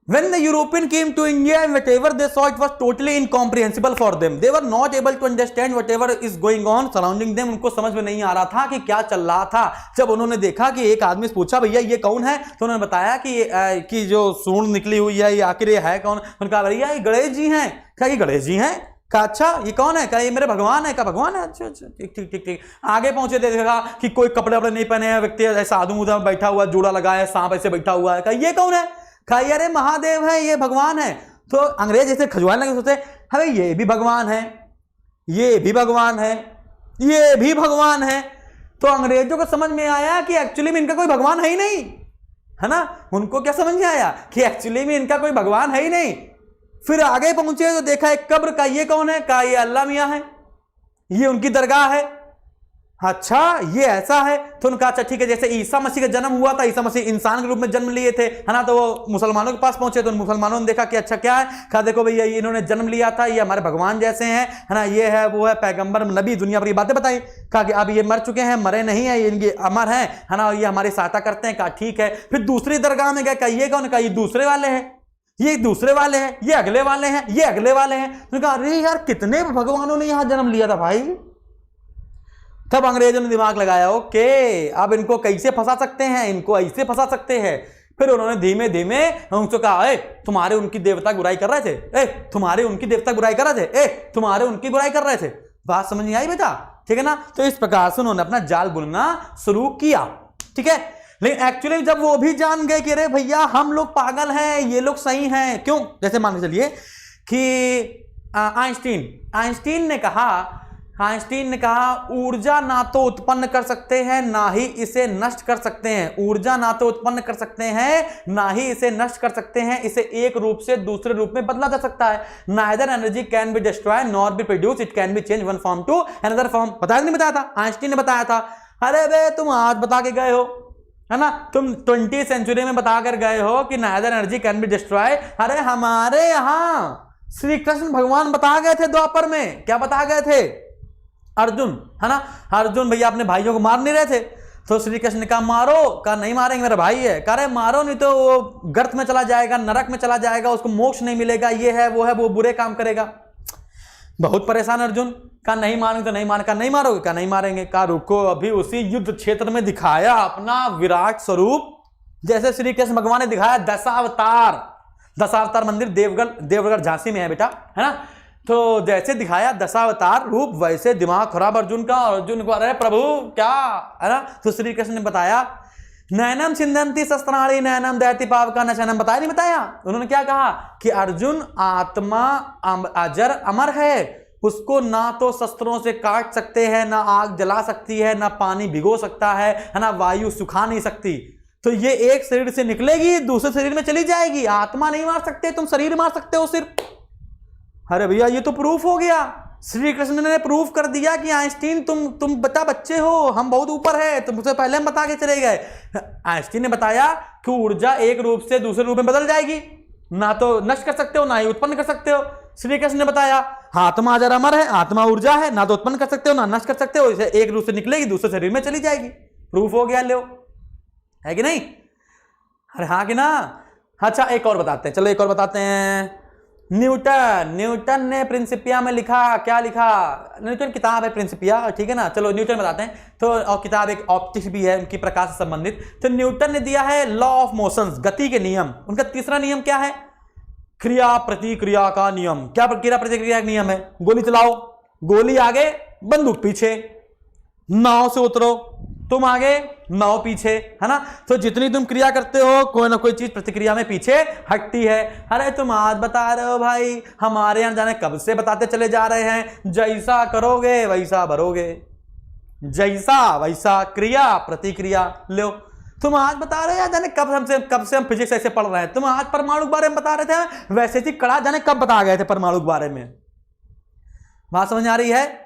When the European came to India and whatever they saw, it was totally incomprehensible for them. They were not able to understand whatever is going on surrounding them. उनको समझ में नहीं आ रहा था कि क्या चल रहा था। जब उन्होंने देखा कि एक आदमी से पूछा भैया ये कौन है, तो उन्होंने बताया कि जो सूंड निकली हुई है, ये आखिर ये है कौन। उन्होंने कहा भैया ये गणेश जी हैं। क्या ये गणेश जी हैं? कहा अच्छा ये कौन है? कहा ये मेरे भगवान है। कहा भगवान है, अच्छा अच्छा, ठीक ठीक ठीक ठीक। आगे पहुंचे, देखा कि कोई कपड़े वपड़े नहीं पहने हैं, व्यक्ति ऐसा आदमी उधर बैठा हुआ, जूड़ा लगाया, सांप ऐसे बैठा हुआ है। कहा ये कौन है? कहा अरे महादेव है, ये भगवान है। तो अंग्रेज ऐसे खजुआने लगे, सोचते अरे ये भी भगवान है, ये भी भगवान है, ये भी भगवान है। तो अंग्रेजों को समझ में आया कि एक्चुअली में इनका कोई भगवान है ही नहीं, है ना। उनको क्या समझ में आया कि एक्चुअली में इनका कोई भगवान है ही नहीं। फिर आगे पहुंचे तो देखा एक कब्र। का ये कौन है? कहा ये अल्लाह मियां है, ये उनकी दरगाह है। अच्छा ये ऐसा है। तो उन्होंने कहा अच्छा ठीक है, जैसे ईसा मसीह का जन्म हुआ था, ईसा मसीह इंसान के रूप में जन्म लिए थे, है ना। तो वो मुसलमानों के पास पहुंचे, तो मुसलमानों ने देखा कि अच्छा क्या है। कहा देखो भैया इन्होंने जन्म लिया था, ये हमारे भगवान जैसे हैं, है ना, ये है वो है, पैगंबर नबी, दुनिया भर की बातें बताई। कहा कि अब ये मर चुके हैं, मरे नहीं है, इनके अमर हैं, है ना, ये हमारी सहायता करते हैं। कहा ठीक है। फिर दूसरी दरगाह में गए। कहा ये कौन? कहा ये दूसरे वाले हैं, ये दूसरे वाले हैं, ये अगले वाले हैं, ये अगले वाले हैं। तो कहा अरे यार कितने भगवानों ने यहां जन्म लिया था भाई। तब अंग्रेजों ने दिमाग लगाया, ओके अब इनको कैसे फंसा सकते हैं, इनको ऐसे फंसा सकते हैं। फिर उन्होंने धीमे धीमे उनसे कहा तुम्हारे उनकी देवता की बुराई कर रहे थे, तुम्हारे उनकी देवता की बुराई कर रहे थे, तुम्हारे उनकी बुराई कर रहे थे। बात समझ नहीं आई बेटा? ठीक है ना। तो इस प्रकार से उन्होंने अपना जाल बुनना शुरू किया, ठीक है। लेकिन एक्चुअली जब वो भी जान गए कि अरे भैया हम लोग पागल हैं, ये लोग सही हैं। क्यों? जैसे मान के चलिए कि आइंस्टीन ने कहा ऊर्जा ना तो उत्पन्न कर सकते हैं ना ही इसे नष्ट कर सकते हैं। ऊर्जा ना तो उत्पन्न कर सकते हैं ना ही इसे नष्ट कर सकते हैं। इसे एक रूप से दूसरे रूप में बदला जा सकता है। Neither energy can be destroyed nor be produce, it can be change one form to another form. बताया नहीं बताया था? आइंस्टीन ने बताया था। अरे बे तुम आज बता के गए हो, है ना, तुम 20वीं सेंचुरी में बता कर गए हो कि neither energy can be destroyed. अरे हमारे यहां श्री कृष्ण भगवान बता गए थे द्वापर में। क्या बता गए थे? अर्जुन, है ना, अर्जुन भैया अपने भाइयों को मार नहीं रहे थे, तो श्री कृष्ण ने कहा मारो। कहा नहीं मारेंगे, मेरा भाई है। कह रहे मारो नहीं तो वो गर्त में चला जाएगा, नरक में चला जाएगा, उसको मोक्ष नहीं मिलेगा, ये है वो है, वो बुरे काम करेगा। बहुत परेशान अर्जुन। कहा नहीं मारेंगे तो नहीं मारेंगे। कहा नहीं मारोगे? कहा नहीं मारेंगे। कहा रुको, अभी उसी युद्ध क्षेत्र में दिखाया अपना विराट स्वरूप, जैसे श्री कृष्ण भगवान ने दिखाया दशावतार मंदिर देवगढ़ झांसी में है बेटा, है ना। तो जैसे दिखाया दशावतार रूप, वैसे दिमाग खराब अर्जुन का। अर्जुन को अरे प्रभु क्या, है ना। तो श्री कृष्ण ने बताया नैनम छिंदंती शस्त्राणि नैनम दयति पावका नशनम। बताया नहीं बताया? उन्होंने क्या कहा कि अर्जुन आत्मा अजर अमर है, उसको ना तो शस्त्रों से काट सकते हैं, ना आग जला सकती है, ना पानी भिगो सकता है ना वायु सुखा नहीं सकती। तो ये एक शरीर से निकलेगी दूसरे शरीर में चली जाएगी। आत्मा नहीं मार सकते, तुम शरीर मार सकते हो सिर्फ। अरे भैया ये तो प्रूफ हो गया। श्री कृष्ण ने प्रूफ कर दिया कि आइंस्टीन तुम बच्चे हो, हम बहुत ऊपर है, तुमसे पहले हम बता के चले गए। आइंस्टीन ने बताया कि ऊर्जा एक रूप से दूसरे रूप में बदल जाएगी, ना तो नष्ट कर सकते हो ना ही उत्पन्न कर सकते हो। श्री कृष्ण ने बताया आत्मा अजर अमर है, आत्मा ऊर्जा है, ना तो उत्पन्न कर सकते हो ना नष्ट कर सकते हो, इसे एक रूप से निकलेगी दूसरे शरीर में चली जाएगी। प्रूफ हो गया, लो, है कि नहीं? अरे हाँ कि ना? अच्छा एक और बताते हैं, चलो एक और बताते हैं। न्यूटन ने प्रिंसिपिया में लिखा, क्या लिखा? न्यूटन किताब है प्रिंसिपिया, ठीक है ना? चलो न्यूटन बताते हैं। तो और किताब एक ऑप्टिक्स भी है उनकी, प्रकाश से संबंधित। तो न्यूटन ने दिया है लॉ ऑफ मोशंस, गति के नियम। उनका तीसरा नियम क्या है? क्रिया प्रतिक्रिया का नियम। क्या क्रिया प्रतिक्रिया का नियम है? गोली चलाओ, गोली आगे, बंदूक पीछे। नाव से उतरो, तुम आगे, नाव पीछे, है ना? तो जितनी तुम क्रिया करते हो, कोई ना कोई चीज प्रतिक्रिया में पीछे हटती है। अरे तुम आज बता रहे हो भाई, हमारे यहां जाने कब से बताते चले जा रहे हैं, जैसा करोगे वैसा भरोगे, जैसा वैसा क्रिया प्रतिक्रिया। लो, तुम आज बता रहे हैं जाने कब से हम फिजिक्स ऐसे पढ़ रहे हैं। तुम आज परमाणु के बारे में बता रहे थे, वैसे ही कड़ा जाने कब बता गए थे परमाणु के बारे में। बात समझ आ रही है?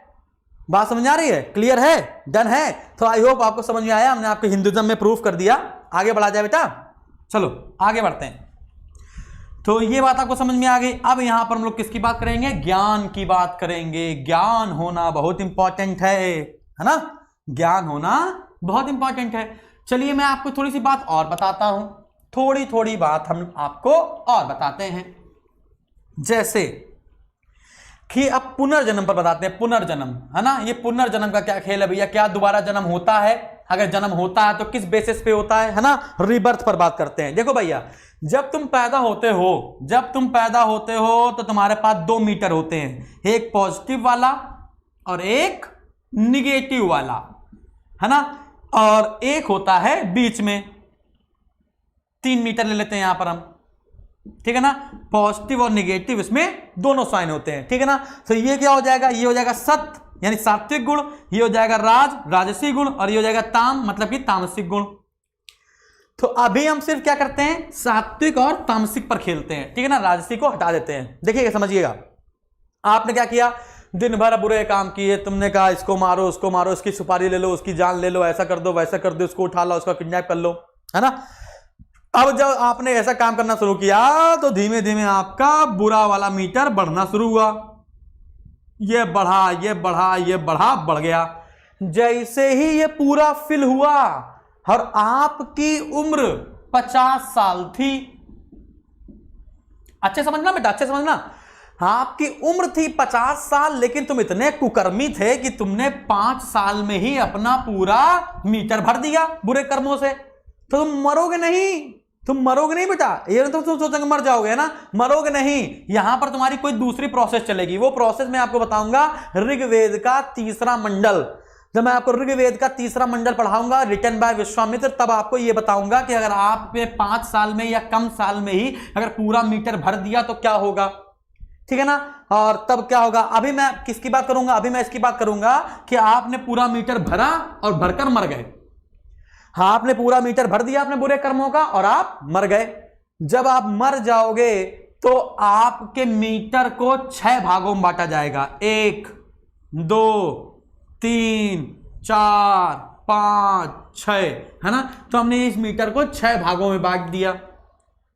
बात समझ आ रही है? क्लियर है? डन है? तो आई होप आपको समझ में आया। हमने आपको हिंदुइज्म में प्रूफ कर दिया। आगे बढ़ा जाए बेटा, चलो आगे बढ़ते हैं। तो ये बात आपको समझ में आ गई। अब यहां पर हम लोग किसकी बात करेंगे? ज्ञान की बात करेंगे। ज्ञान होना बहुत इंपॉर्टेंट है ना? ज्ञान होना बहुत इंपॉर्टेंट है। चलिए मैं आपको थोड़ी सी बात और बताता हूं, थोड़ी बात हम आपको और बताते हैं। जैसे कि अब पुनर्जन्म पर बताते हैं। पुनर्जन्म, है ना? ये पुनर्जन्म का क्या खेल है भैया? क्या दोबारा जन्म होता है? अगर जन्म होता है तो किस बेसिस पे होता है ना? रीबर्थ पर बात करते हैं। देखो भैया, जब तुम पैदा होते हो तो तुम्हारे पास 2 मीटर होते हैं, एक पॉजिटिव वाला और एक निगेटिव वाला, है ना? और एक होता है बीच में, 3 मीटर ले लेते हैं यहां पर हम, ठीक है ना? पॉजिटिव और निगेटिव, इसमें दोनों साइन होते हैं, ठीक है ना? तो ये क्या हो जाएगा? ये हो जाएगा सत्य यानी सात्विक गुण, ये हो जाएगा राजसी गुण, और ये हो जाएगा ताम मतलब कि तामसिक गुण। तो अभी हम सिर्फ क्या करते हैं? सात्विक और तामसिक पर खेलते हैं, ठीक है ना? राजसी को हटा देते हैं। देखिएगा, समझिएगा। आपने क्या किया? दिन भर बुरे काम किए, तुमने कहा इसको मारो, उसको मारो, इसकी सुपारी ले लो, उसकी जान ले लो, ऐसा कर दो, वैसा कर दो, उसको उठा लो, उसका किडनैप कर लो, है ना? अब जब आपने ऐसा काम करना शुरू किया तो धीमे धीमे आपका बुरा वाला मीटर बढ़ना शुरू हुआ। ये बढ़ा, ये बढ़ा, ये बढ़ा, बढ़ गया। जैसे ही ये पूरा फिल हुआ और आपकी उम्र 50 साल थी, अच्छे समझना बेटा, अच्छे समझना। आपकी उम्र थी 50 साल, लेकिन तुम इतने कुकर्मी थे कि तुमने 5 साल में ही अपना पूरा मीटर भर दिया बुरे कर्मों से। तो तुम मरोगे नहीं, तुम मरोगे नहीं बेटा। ये तो तुम सोचोगे मर जाओगे ना, मरोगे नहीं। यहां पर तुम्हारी कोई दूसरी प्रोसेस चलेगी। वो प्रोसेस मैं आपको बताऊंगा ऋग्वेद का 3रा मंडल। जब मैं आपको ऋग्वेद का 3रा मंडल पढ़ाऊंगा, रिटन बाय विश्वामित्र, तब आपको यह बताऊंगा कि अगर आपने 5 साल में या कम साल में ही अगर पूरा मीटर भर दिया तो क्या होगा, ठीक है ना? और तब क्या होगा? अभी मैं किसकी बात करूंगा? अभी मैं इसकी बात करूंगा कि आपने पूरा मीटर भरा और भरकर मर गए। हाँ, आपने पूरा मीटर भर दिया अपने बुरे कर्मों का और आप मर गए। जब आप मर जाओगे तो आपके मीटर को 6 भागों में बांटा जाएगा। 1, 2, 3, 4, 5, 6, है ना? तो हमने इस मीटर को 6 भागों में बांट दिया,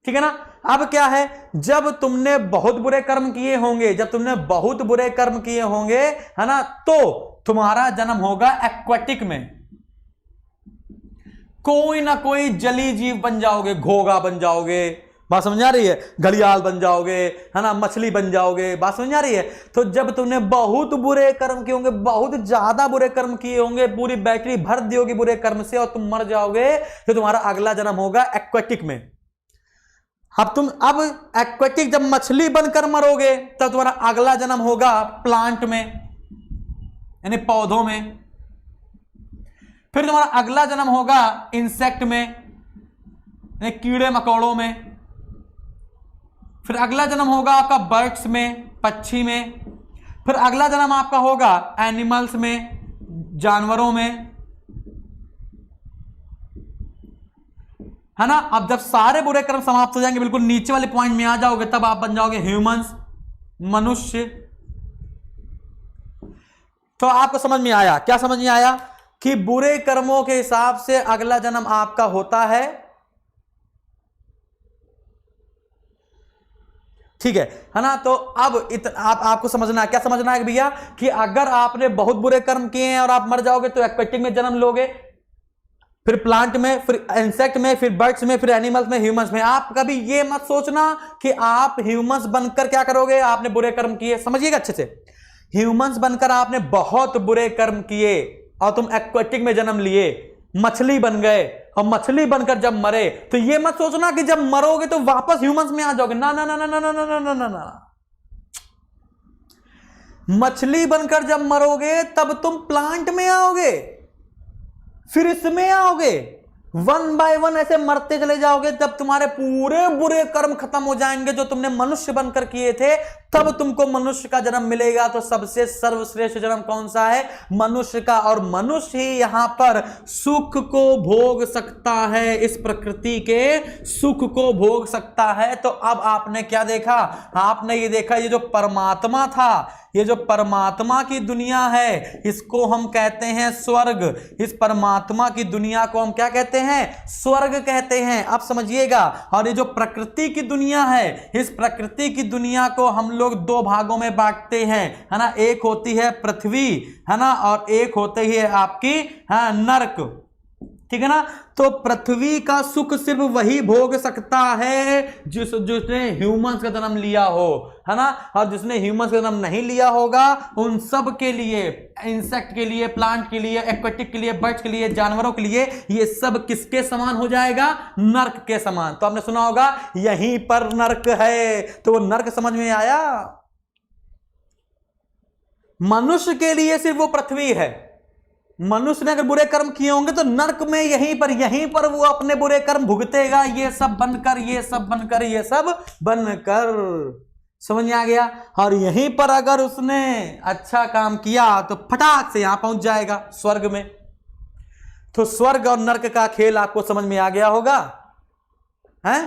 ठीक है ना? अब क्या है? जब तुमने बहुत बुरे कर्म किए होंगे, है ना, तो तुम्हारा जन्म होगा एक्वेटिक में। कोई ना कोई जली जीव बन जाओगे, घोगा बन जाओगे, बात समझ आ रही है? घड़ियाल बन जाओगे, है ना, मछली बन जाओगे, बात समझ आ रही है? तो जब तुमने बहुत बुरे कर्म किए होंगे, बहुत ज्यादा बुरे कर्म किए होंगे, पूरी बैटरी भर दी होगी बुरे कर्म से, और तुम मर जाओगे, तो तुम्हारा अगला जन्म होगा एक्वेटिक में। अब एक्वेटिक जब मछली बनकर मरोगे, तब तुम्हारा अगला जन्म होगा प्लांट में यानी पौधों में। फिर तुम्हारा अगला जन्म होगा इंसेक्ट में यानी कीड़े मकोड़ों में। फिर अगला जन्म होगा आपका बर्ड्स में, पक्षी में। फिर अगला जन्म आपका होगा एनिमल्स में, जानवरों में, है ना? अब जब सारे बुरे कर्म समाप्त हो जाएंगे, बिल्कुल नीचे वाले पॉइंट में आ जाओगे, तब आप बन जाओगे ह्यूमंस, मनुष्य। तो आपको समझ में आया? क्या समझ में आया? कि बुरे कर्मों के हिसाब से अगला जन्म आपका होता है, ठीक है ना? तो अब आपको समझना है, क्या समझना है भैया? कि अगर आपने बहुत बुरे कर्म किए हैं और आप मर जाओगे तो एक्वेटिक में जन्म लोगे, फिर प्लांट में, फिर इंसेक्ट में, फिर बर्ड्स में, फिर एनिमल्स में, ह्यूमंस में। आप कभी ये मत सोचना कि आप ह्यूमंस बनकर क्या करोगे, आपने बुरे कर्म किए। समझिएगा अच्छे से, ह्यूमंस बनकर आपने बहुत बुरे कर्म किए और तुम एक्वेटिक में जन्म लिए, मछली बन गए, और मछली बनकर जब मरे तो ये मत सोचना कि जब मरोगे तो वापस ह्यूमंस में आ जाओगे। ना ना ना ना ना ना ना ना ना ना। मछली बनकर जब मरोगे तब तुम प्लांट में आओगे, फिर इसमें आओगे, 1 बाय 1 ऐसे मरते चले जाओगे। जब तुम्हारे पूरे बुरे कर्म खत्म हो जाएंगे जो तुमने मनुष्य बनकर किए थे, तब तुमको मनुष्य का जन्म मिलेगा। तो सबसे सर्वश्रेष्ठ जन्म कौन सा है, मनुष्य का। और मनुष्य ही यहां पर सुख को भोग सकता है, इस प्रकृति के सुख को भोग सकता है। तो अब आपने क्या देखा, आपने ये देखा, ये जो परमात्मा था, ये जो परमात्मा की दुनिया है, इसको हम कहते हैं स्वर्ग। इस परमात्मा की दुनिया को हम क्या कहते हैं, स्वर्ग कहते हैं। अब समझिएगा। और ये जो प्रकृति की दुनिया है, इस प्रकृति की दुनिया को हम लोग 2 भागों में बांटते हैं, है ना। एक होती है पृथ्वी, है ना, और एक होती है आपकी नरक, ठीक है ना। तो पृथ्वी का सुख सिर्फ वही भोग सकता है जिसने ह्यूमंस का जन्म लिया हो, है ना। और जिसने ह्यूमंस का जन्म नहीं लिया होगा, उन सब के लिए, इंसेक्ट के लिए, प्लांट के लिए, एक्वेटिक के लिए, बर्ड्स के लिए, जानवरों के लिए, ये सब किसके समान हो जाएगा, नर्क के समान। तो आपने सुना होगा यहीं पर नर्क है, तो वो नर्क समझ में आया। मनुष्य के लिए सिर्फ वो पृथ्वी है। मनुष्य ने अगर बुरे कर्म किए होंगे तो नर्क में यहीं पर वो अपने बुरे कर्म भुगतेगा, ये सब बनकर, ये सब बनकर, ये सब बनकर। समझ में आ गया। और यहीं पर अगर उसने अच्छा काम किया तो फटाक से यहां पहुंच जाएगा स्वर्ग में। तो स्वर्ग और नर्क का खेल आपको समझ में आ गया होगा, हैं?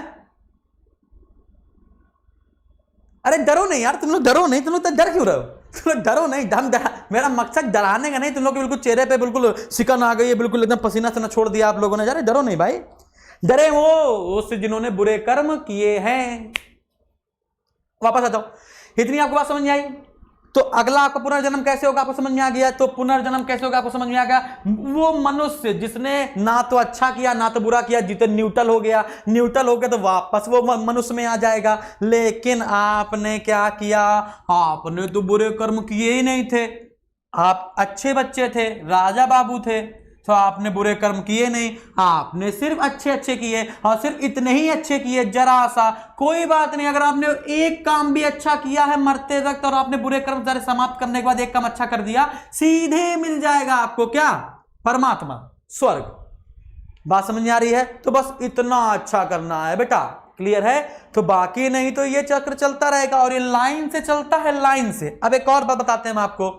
अरे डरो नहीं यार, तुम लोग डरो नहीं, तुम लोग तो डर क्यों रहे हो, तुम लोग डरो नहीं। मेरा मकसद डराने का नहीं, तुम लोग के बिल्कुल चेहरे पे बिल्कुल सिकन आ गई है, बिल्कुल एकदम पसीना से न छोड़ दिया आप लोगों ने। अरे डरो नहीं भाई, डरे वो उससे जिन्होंने बुरे कर्म किए हैं। वापस आ जाओ, इतनी आपको बात समझ में आई। तो अगला आपका पुनर्जन्म कैसे होगा आपको समझ में आ गया। तो पुनर्जन्म कैसे होगा आपको समझ में आ गया। वो मनुष्य जिसने ना तो अच्छा किया ना तो बुरा किया, जितने न्यूट्रल हो गया, तो वापस वो मनुष्य में आ जाएगा। लेकिन आपने क्या किया, आपने तो बुरे कर्म किए ही नहीं थे, आप अच्छे बच्चे थे, राजा बाबू थे, तो आपने बुरे कर्म किए नहीं, आपने सिर्फ अच्छे अच्छे किए, और सिर्फ इतने ही अच्छे किए, जरा सा। कोई बात नहीं, अगर आपने एक काम भी अच्छा किया है मरते वक्त, और आपने बुरे कर्म सारे समाप्त करने के बाद एक काम अच्छा कर दिया, सीधे मिल जाएगा आपको क्या, परमात्मा, स्वर्ग। बात समझ में आ रही है। तो बस इतना अच्छा करना है बेटा, क्लियर है। तो बाकी नहीं तो ये चक्र चलता रहेगा, और ये लाइन से चलता है, लाइन से। अब एक और बात बताते हैं हम आपको।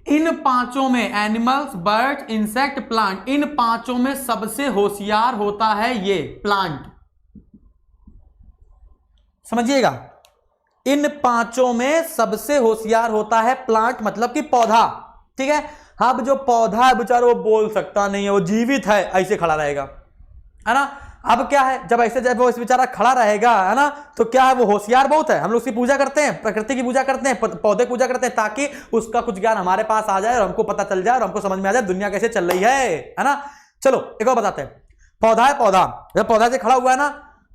इन 5 में, एनिमल्स, बर्ड, इंसेक्ट, प्लांट, इन 5 में सबसे होशियार होता है ये प्लांट। समझिएगा, इन 5 में सबसे होशियार होता है प्लांट, मतलब कि पौधा, ठीक है। अब जो पौधा है बेचारा वो बोल सकता नहीं है, वो जीवित है, ऐसे खड़ा रहेगा, है ना। अब क्या है, जब ऐसे जब वो इस बेचारा खड़ा रहेगा, है ना, तो क्या है, वो होशियार बहुत है। हम लोग उसकी पूजा करते हैं, प्रकृति की पूजा करते हैं, पौधे पूजा करते हैं, ताकि उसका कुछ ज्ञान हमारे पास आ जाए और हमको पता चल जाए और हमको समझ में आ जाए दुनिया कैसे चल रही है ना। चलो एक और बताते हैं। पौधा है, पौधा जब पौधा से खड़ा हुआ है ना,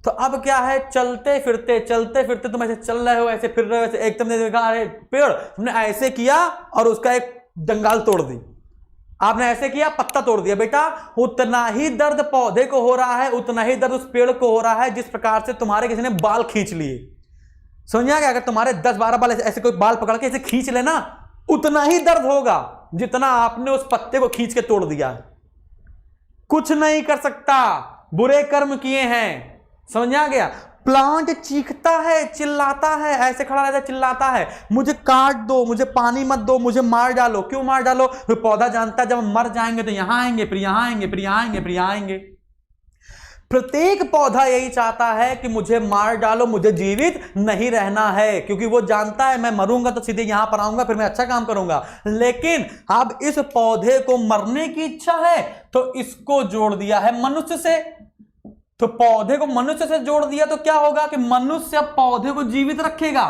तो अब क्या है, चलते फिरते तुम ऐसे चल रहे हो, ऐसे फिर रहे हो, ऐसे एकदम देखा, अरे पेड़ तुमने ऐसे किया और उसका एक जंगाल तोड़ दी, आपने ऐसे किया पत्ता तोड़ दिया। बेटा उतना ही दर्द पौधे को हो रहा है, उतना ही दर्द उस पेड़ को हो रहा है, जिस प्रकार से तुम्हारे किसी ने बाल खींच लिए। समझा क्या, अगर तुम्हारे 10-12 बाल ऐसे कोई बाल पकड़ के ऐसे खींच लेना, उतना ही दर्द होगा जितना आपने उस पत्ते को खींच के तोड़ दिया। कुछ नहीं कर सकता, बुरे कर्म किए हैं। समझ आ गया। प्लांट चीखता है, चिल्लाता है, ऐसे खड़ा रहता है, चिल्लाता है, मुझे काट दो, मुझे पानी मत दो, मुझे मार डालो। क्यों मार डालो, तो पौधा जानता है जब हम मर जाएंगे तो यहां आएंगे, फिर यहां आएंगे, फिर यहां आएंगे, फिर यहां आएंगे। प्रत्येक पौधा यही चाहता है कि मुझे मार डालो, मुझे जीवित नहीं रहना है, क्योंकि वो जानता है मैं मरूंगा तो सीधे यहां पर आऊंगा, फिर मैं अच्छा काम करूंगा। लेकिन अब इस पौधे को मरने की इच्छा है, तो इसको जोड़ दिया है मनुष्य से। तो पौधे को मनुष्य से जोड़ दिया तो क्या होगा कि मनुष्य पौधे को जीवित रखेगा,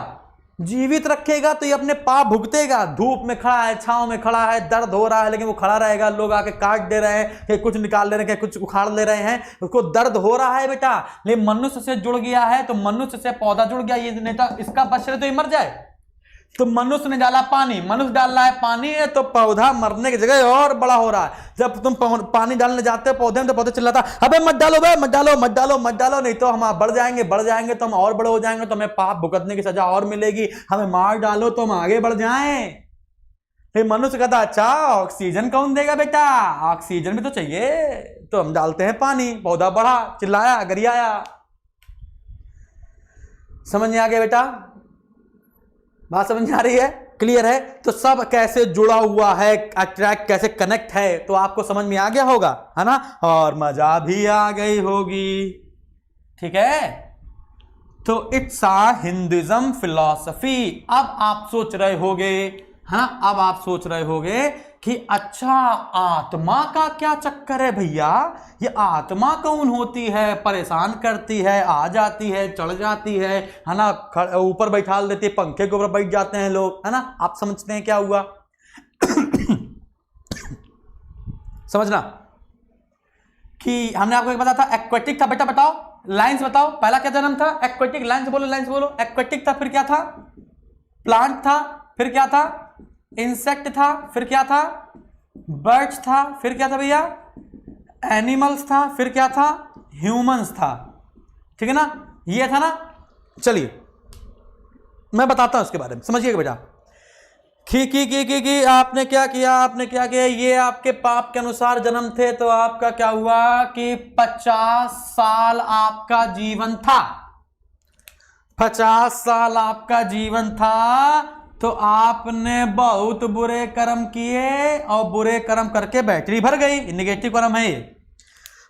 जीवित रखेगा तो ये अपने पाप भुगतेगा। धूप में खड़ा है, छांव में खड़ा है, दर्द हो रहा है, लेकिन वो खड़ा रहेगा। लोग आके काट दे रहे हैं, कि कुछ निकाल ले रहे हैं, कि कुछ उखाड़ ले रहे हैं, उसको दर्द हो रहा है बेटा। लेकिन मनुष्य से जुड़ गया है तो मनुष्य से पौधा जुड़ गया, ये नहीं तो इसका बच रहे तो ये मर जाए। तो मनुष्य ने डाला पानी, मनुष्य डाल रहा है पानी है तो पौधा मरने की जगह और बड़ा हो रहा है। जब तुम पानी डालने जाते हो पौधे में तो पौधे चिल्लाता है, अबे मत डालो बे, मत डालो मत डालो मत डालो, नहीं तो हम बढ़ जाएंगे तो हम और बड़े हो जाएंगे, तो हमें पाप भुगतने की सजा और मिलेगी, हमें मार डालो तो हम आगे बढ़ जाएं। फिर मनुष्य कहता अच्छा ऑक्सीजन कौन देगा बेटा, ऑक्सीजन भी तो चाहिए, तो हम डालते हैं पानी, पौधा बढ़ा, चिल्लाया, गरियाया। समझ में आ गया बेटा? बात समझ में आ रही है? क्लियर है? तो सब कैसे जुड़ा हुआ है, अट्रैक्ट कैसे कनेक्ट है, तो आपको समझ में आ गया होगा, है ना? और मजा भी आ गई होगी। ठीक है, तो इट्स आ हिंदुइज्म फिलॉसफी। अब आप सोच रहे होगे, हाँ, अब आप सोच रहे होगे कि अच्छा आत्मा का क्या चक्कर है भैया, ये आत्मा कौन होती है, परेशान करती है, आ जाती है, चढ़ जाती है ना, ऊपर बैठा देती है, पंखे के ऊपर बैठ जाते हैं लोग, है ना? आप समझते हैं क्या हुआ? समझना कि हमने आपको एक बताया था एक्वेटिक था बेटा, बताओ लाइंस बताओ, पहला क्या जन्म था? एक्वेटिक। लाइंस बोलो, लाइंस बोलो। एक्वेटिक था, फिर क्या था? प्लांट था, फिर क्या था? इंसेक्ट था, फिर क्या था? बर्ड्स था, फिर क्या था भैया? एनिमल्स था, फिर क्या था? ह्यूमंस था। ठीक है ना, ये था ना। चलिए मैं बताता हूं उसके बारे में, समझिएगा बेटा। की आपने क्या किया, आपने क्या किया, ये आपके पाप के अनुसार जन्म थे, तो आपका क्या हुआ कि 50 साल आपका जीवन था। 50 साल आपका जीवन था, तो आपने बहुत बुरे कर्म किए, और बुरे कर्म करके बैटरी भर गई, नेगेटिव कर्म है ये।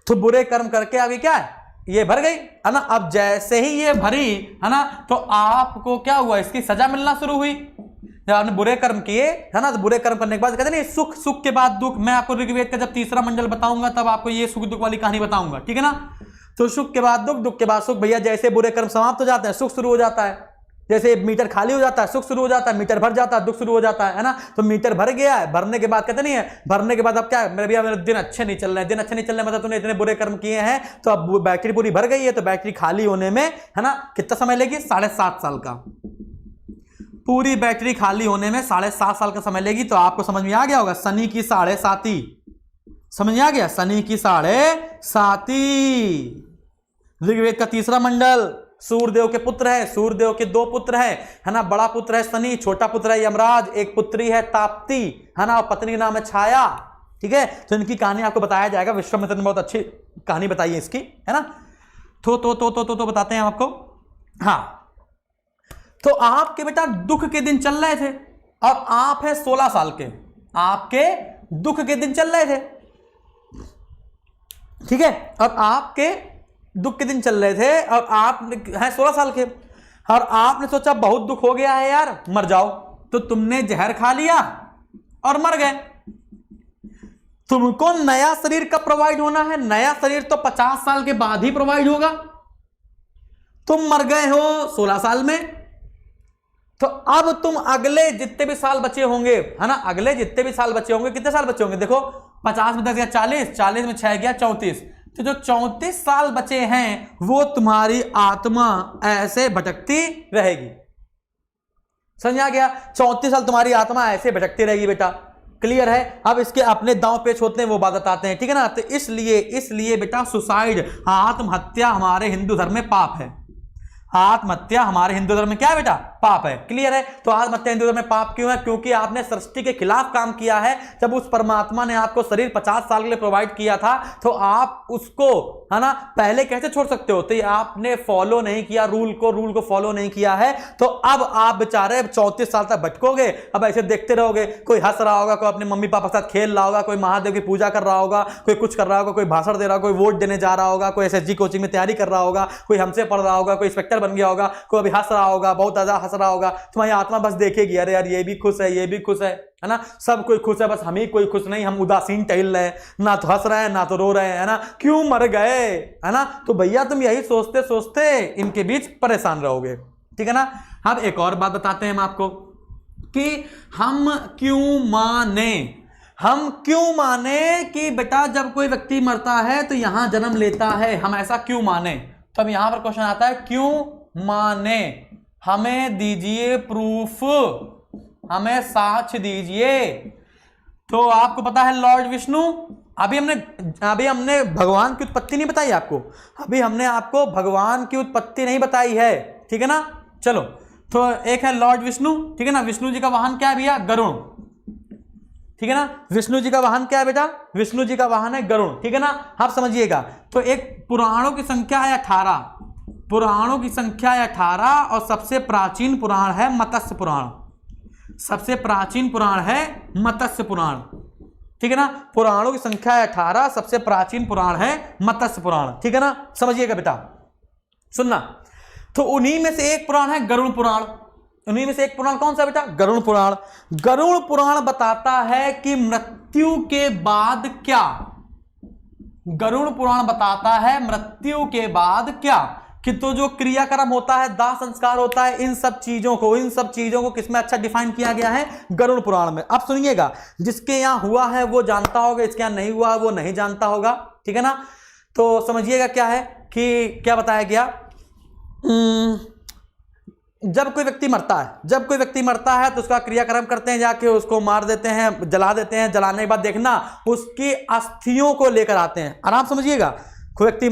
तो बुरे कर्म करके अभी क्या है, ये भर गई, है ना? अब जैसे ही ये भरी, है ना, तो आपको क्या हुआ, इसकी सजा मिलना शुरू हुई। जब आपने बुरे कर्म किए, है ना, तो बुरे कर्म करने के बाद कहते नहीं सुख, सुख के बाद दुख। मैं आपको ऋग्वेद का जब तीसरा मंडल बताऊंगा तब आपको ये सुख दुख वाली कहानी बताऊंगा, ठीक है ना? तो सुख के बाद दुख, दुख के बाद सुख। भैया जैसे बुरे कर्म समाप्त हो जाते हैं, सुख शुरू हो जाता है। जैसे मीटर खाली हो जाता है, सुख शुरू हो जाता है, मीटर भर जाता है, दुख शुरू हो जाता है ना? तो मीटर भर गया है, भरने के बाद कहते नहीं है, भरने के बाद अब क्या है, मेरे भैया मेरे दिन अच्छे नहीं चल रहे हैं, दिन अच्छे नहीं चल रहे मतलब तूने इतने बुरे कर्म किए हैं, तो अब बैटरी पूरी भर गई है, तो बैटरी खाली होने में, है ना, कितना समय लेगी? 7.5 साल का। पूरी बैटरी खाली होने में 7.5 साल का समय लेगी। तो आपको समझ में आ गया होगा, शनि की 7.5, समझ में आ गया? शनि की 7.5, ऋग्वेद का तीसरा मंडल, सूर्यदेव के पुत्र है, सूर्यदेव के 2 पुत्र है ना? बड़ा पुत्र है शनि, छोटा पुत्र है यमराज, एक पुत्री है ताप्ती, है ना, और पत्नी का नाम है छाया। ठीक है, तो इनकी कहानी आपको बताया जाएगा। विश्वामित्र ने बहुत अच्छी कहानी बताई है इसकी, है ना? तो बताते हैं आपको। हाँ, तो आपके बेटा दुख के दिन चल रहे थे, और आप है 16 साल के, आपके दुख के दिन चल रहे थे, ठीक है? और आपके दुख के दिन चल रहे थे, और आप हैं 16 साल के, और आपने सोचा बहुत दुख हो गया है यार, मर जाओ, तो तुमने जहर खा लिया और मर गए। तुमको नया शरीर कब प्रोवाइड होना है? नया शरीर तो 50 साल के बाद ही प्रोवाइड होगा। तुम मर गए हो 16 साल में, तो अब तुम अगले जितने भी साल बचे होंगे, है ना, अगले जितने भी साल बचे होंगे, कितने साल बचे होंगे? देखो 50 में 10 गया 40, 40 में 6 गया 34, तो जो 34 साल बचे हैं वो तुम्हारी आत्मा ऐसे भटकती रहेगी। समझ आ गया? 34 साल तुम्हारी आत्मा ऐसे भटकती रहेगी बेटा। क्लियर है? अब इसके अपने दांव पेच होते हैं, वो बात बताते हैं, ठीक है ना? तो इसलिए बेटा सुसाइड, आत्महत्या हमारे हिंदू धर्म में पाप है। आत्महत्या हमारे हिंदू धर्म में क्या है बेटा? पाप है। क्लियर है? तो आत्महत्या हिंदू धर्म में पाप क्यों है? क्योंकि आपने सृष्टि के खिलाफ काम किया है। जब उस परमात्मा ने आपको शरीर 50 साल के लिए प्रोवाइड किया था, तो आप उसको, है ना, पहले कैसे छोड़ सकते हो? तो आपने फॉलो नहीं किया रूल को फॉलो नहीं किया है, तो अब आप बेचारे 34 साल तक भटकोगे। अब ऐसे देखते रहोगे, कोई हंस रहा होगा, कोई अपने मम्मी पापा के साथ खेल रहा होगा, कोई महादेव की पूजा कर रहा होगा, कोई कुछ कर रहा होगा, कोई भाषण दे रहा होगा, कोई वोट देने जा रहा होगा, कोई SSG कोचिंग में तैयारी कर रहा होगा, कोई हमसे पढ़ रहा होगा, कोई इंस्पेक्टर बन गया होगा, कोई अभी हंस रहा होगा, बहुत ज्यादा हंस रहा होगा। तुम्हारी आत्मा बस देखेगी, अरे यार ये भी खुश है, ये भी खुश है ना, सब कोई खुश है, बस हम ही कोई खुश नहीं, हम उदासीन टहल रहे हैं, ना तो हंस रहे हैं ना तो रो रहे हैं, है ना, क्यों मर गए, है ना? तो भैया तुम यही सोचते सोचते इनके बीच परेशान रहोगे, ठीक है ना? अब एक और बात बताते हैं हम आपको कि हम क्यों माने कि बेटा जब कोई व्यक्ति मरता है तो यहां जन्म लेता है, हम ऐसा क्यों माने। तो अब यहां पर क्वेश्चन आता है क्यों माने, हमें दीजिए प्रूफ, हमें साक्ष्य दीजिए। तो आपको पता है लॉर्ड विष्णु, अभी हमने भगवान की उत्पत्ति नहीं बताई आपको, अभी हमने आपको भगवान की उत्पत्ति नहीं बताई है, ठीक है ना। चलो, तो एक है लॉर्ड विष्णु, ठीक है ना। विष्णु जी का वाहन क्या है भैया, गरुड़, ठीक है ना। विष्णु जी का वाहन क्या है बेटा, विष्णु जी का वाहन है गरुड़, ठीक है ना। आप समझिएगा, तो एक पुराणों की संख्या है 18, पुराणों की संख्या है 18 और सबसे प्राचीन पुराण है मत्स्य पुराण, सबसे प्राचीन पुराण है मत्स्य पुराण, ठीक है ना। पुराणों की संख्या है 18, सबसे प्राचीन पुराण है मत्स्य पुराण, ठीक है ना। समझिएगा बेटा, सुनना। तो उन्हीं में से एक पुराण है गरुड़ पुराण, उन्हीं में से एक पुराण कौन सा बेटा, गरुड़ पुराण। गरुड़ पुराण बताता है कि मृत्यु के बाद क्या, गरुड़ पुराण बताता है मृत्यु के बाद क्या, कि तो जो क्रियाक्रम होता है, दाह संस्कार होता है, इन सब चीजों को किसमें अच्छा डिफाइन किया गया है, गरुड़ पुराण में। अब सुनिएगा, जिसके यहां हुआ है वो जानता होगा, इसके यहां नहीं हुआ वो नहीं जानता होगा, ठीक है ना। तो समझिएगा क्या है कि क्या बताया गया, जब कोई व्यक्ति मरता है तो उसका क्रियाक्रम करते हैं, जाके उसको मार देते हैं, जला देते हैं, जलाने के बाद देखना उसकी अस्थियों को लेकर आते हैं। आराम समझिएगा, कोई व्यक्ति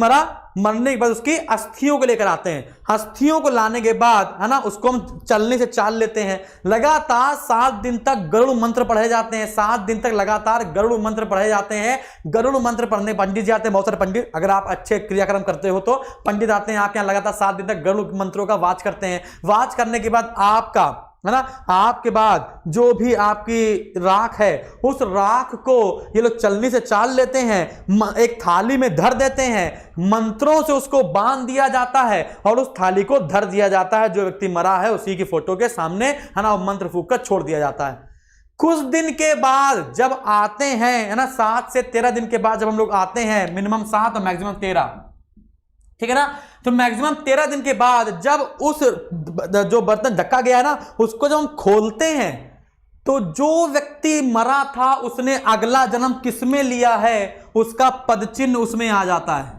मरने के बाद उसकी अस्थियों को लेकर आते हैं, अस्थियों को लाने के बाद है ना उसको हम चलने से चाल लेते हैं। लगातार 7 दिन तक गरुड़ मंत्र पढ़े जाते हैं, 7 दिन तक लगातार गरुड़ मंत्र पढ़े जाते हैं। गरुड़ मंत्र पढ़ने पंडित जी आते हैं, बहुत सारे पंडित, अगर आप अच्छे क्रियाक्रम करते हो तो पंडित आते हैं आपके यहाँ, लगातार 7 दिन तक गरुड़ मंत्रों का वाच करते हैं। वाच करने के बाद आपका है ना, आपके बाद जो भी आपकी राख है उस राख को ये लोग चलनी से चाल लेते हैं, एक थाली में धर देते हैं, मंत्रों से उसको बांध दिया जाता है और उस थाली को धर दिया जाता है। जो व्यक्ति मरा है उसी की फोटो के सामने है ना मंत्र फूंक कर छोड़ दिया जाता है। कुछ दिन के बाद जब आते हैं है ना, 7 से 13 दिन के बाद जब हम लोग आते हैं, मिनिमम 7 और मैक्सिमम 13, ठीक है ना। तो मैक्सिमम 13 दिन के बाद जब उस जो बर्तन ढका गया है ना उसको जब हम खोलते हैं तो जो व्यक्ति मरा था उसने अगला जन्म किसमें लिया है, उसका पदचिन्ह उसमें आ जाता है,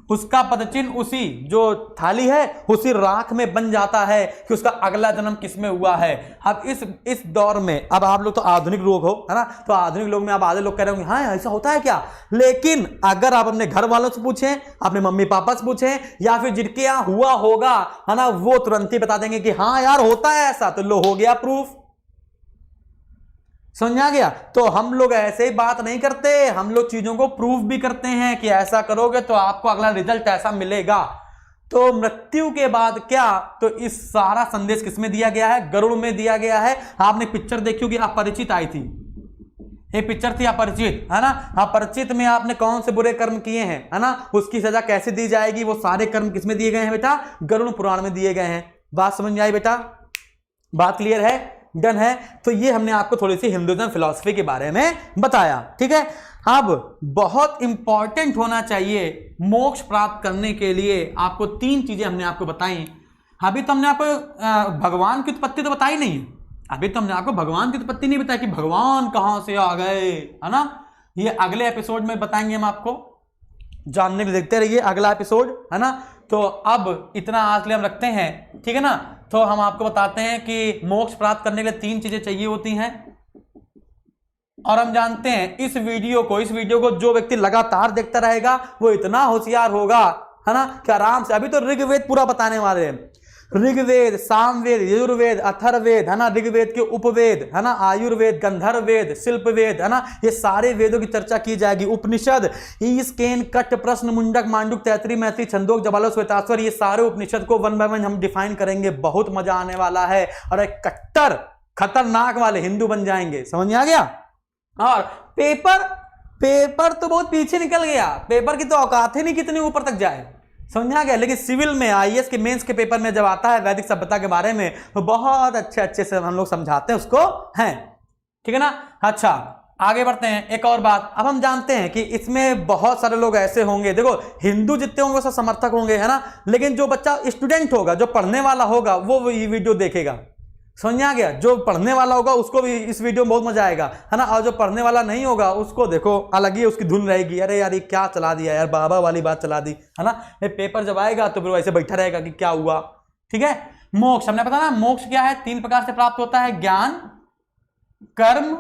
उसका पदचिन्ह उसी जो थाली है उसी राख में बन जाता है कि उसका अगला जन्म किसमें हुआ है। अब इस दौर में, अब आप लोग तो आधुनिक लोग हो है ना, तो आधुनिक लोग में आप आधे लोग कह रहे होंगे हाँ ऐसा होता है क्या, लेकिन अगर आप अपने घर वालों से पूछें, अपने मम्मी पापा से पूछें, या फिर जिनके यहाँ हुआ होगा है ना, वो तुरंत ही बता देंगे कि हाँ यार होता है ऐसा, तो लो हो गया प्रूफ। समझ गया। तो हम लोग ऐसे ही बात नहीं करते, हम लोग चीजों को प्रूफ भी करते हैं कि ऐसा करोगे तो आपको अगला रिजल्ट ऐसा मिलेगा। तो मृत्यु के बाद क्या, तो इस सारा संदेश किसमें दिया गया है, गरुड़ में दिया गया है। आपने पिक्चर देखी होगी, अपरिचित आई थी, ये पिक्चर थी अपरिचित, है ना। अपरिचित में आपने कौन से बुरे कर्म किए हैं है ना, उसकी सजा कैसे दी जाएगी, वो सारे कर्म किसमें दिए गए हैं बेटा, गरुड़ पुराण में दिए गए हैं। बात समझ में आई बेटा, बात क्लियर है, डन है। तो ये हमने आपको थोड़ी सी हिंदुइज्म फिलॉसफी के बारे में बताया, ठीक है। अब बहुत इंपॉर्टेंट होना चाहिए मोक्ष प्राप्त करने के लिए, आपको 3 चीजें हमने आपको बताई। अभी तो हमने आपको भगवान की उत्पत्ति तो बताई नहीं है, अभी तो हमने आपको भगवान की उत्पत्ति नहीं बताई कि भगवान कहां से आ गए, है ना। ये अगले एपिसोड में बताएंगे हम आपको, जानने के लिए देखते रहिए अगला एपिसोड, है ना। तो अब इतना आज के लिए हम रखते हैं, ठीक है ना। तो हम आपको बताते हैं कि मोक्ष प्राप्त करने के लिए 3 चीजें चाहिए होती हैं, और हम जानते हैं इस वीडियो को जो व्यक्ति लगातार देखता रहेगा वो इतना होशियार होगा, है ना, कि आराम से। अभी तो ऋग्वेद पूरा बताने वाले हैं, ऋग्वेद, सामवेद, यजुर्वेद, अथर्ववेद, है ना, ऋग्वेद के उपवेद, है ना, आयुर्वेद, गंधर्ववेद, शिल्पवेद, है ना, ये सारे वेदों की चर्चा की जाएगी। उपनिषद, ईश, केन, कट, प्रश्न, मुंडक, मांडुक, तैतरी, मैत्री, छंदोक, जबालो, श्वेताश्वर, ये सारे उपनिषद को 1 बाय 1 हम डिफाइन करेंगे। बहुत मजा आने वाला है और एक कट्टर खतरनाक वाले हिंदू बन जाएंगे, समझ में आ गया। और पेपर तो बहुत पीछे निकल गया, पेपर की तो औकात ही नहीं कितनी ऊपर तक जाए, समझा गया। लेकिन सिविल में, आईएएस के मेंस के पेपर में जब आता है वैदिक सभ्यता के बारे में तो बहुत अच्छे से हम लोग समझाते हैं उसको, हैं, ठीक है ना। अच्छा, आगे बढ़ते हैं। एक और बात, अब हम जानते हैं कि इसमें बहुत सारे लोग ऐसे होंगे, देखो हिंदू जितने होंगे सब समर्थक होंगे, है ना, लेकिन जो बच्चा स्टूडेंट होगा, जो पढ़ने वाला होगा, वो ये वीडियो देखेगा। समझ में आ गया? जो पढ़ने वाला होगा उसको भी इस वीडियो में बहुत मजा आएगा, है ना, और जो पढ़ने वाला नहीं होगा उसको देखो अलग ही उसकी धुन रहेगी, अरे यार ये क्या चला दिया यार, बाबा वाली बात चला दी, है ना। ये पेपर जब आएगा तो फिर ऐसे बैठा रहेगा कि क्या हुआ। ठीक है, मोक्ष हमने पता ना, मोक्ष क्या है, 3 प्रकार से प्राप्त होता है, ज्ञान, कर्म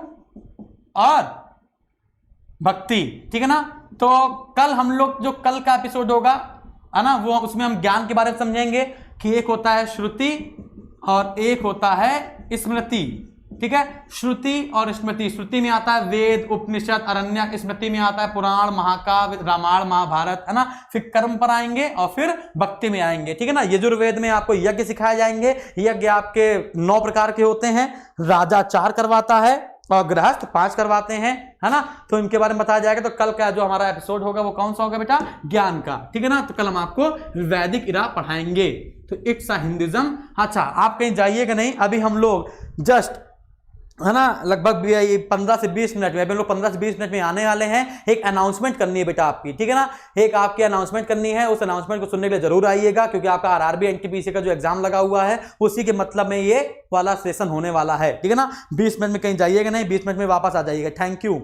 और भक्ति। ठीक है ना। तो कल हम लोग जो कल का एपिसोड होगा, है ना, वो उसमें हम ज्ञान के बारे में समझेंगे कि एक होता है श्रुति और एक होता है स्मृति। ठीक है, श्रुति और स्मृति। श्रुति में आता है वेद, उपनिषद, अरण्यक। स्मृति में आता है पुराण, महाकाव्य, रामायण, महाभारत, है ना। फिर कर्म पर आएंगे और फिर भक्ति में आएंगे। ठीक है ना। यजुर्वेद में आपको यज्ञ सिखाए जाएंगे। यज्ञ आपके 9 प्रकार के होते हैं, राजा 4 करवाता है और गृहस्थ 5 करवाते हैं, है ना। तो इनके बारे में बताया जाएगा। तो कल का जो हमारा एपिसोड होगा वो कौन सा होगा बेटा, ज्ञान का। ठीक है ना। तो कल हम आपको वैदिक इरा पढ़ाएंगे। तो इट्स अ हिंदुइज्म। अच्छा, आप कहीं जाइएगा नहीं, अभी हम लोग जस्ट, है ना, लगभग 15 से 20 मिनट में, अभी हम लोग 15 से 20 मिनट में आने वाले हैं। एक अनाउंसमेंट करनी है बेटा आपकी। ठीक है ना, एक आपकी अनाउंसमेंट करनी है। उस अनाउंसमेंट को सुनने के लिए जरूर आइएगा, क्योंकि आपका आरआरबी एनटीपीसी का जो एग्जाम लगा हुआ है उसी के मतलब में ये वाला सेशन होने वाला है। ठीक है ना। 20 मिनट में कहीं जाइएगा नहीं, 20 मिनट में वापस आ जाइएगा। Thank you.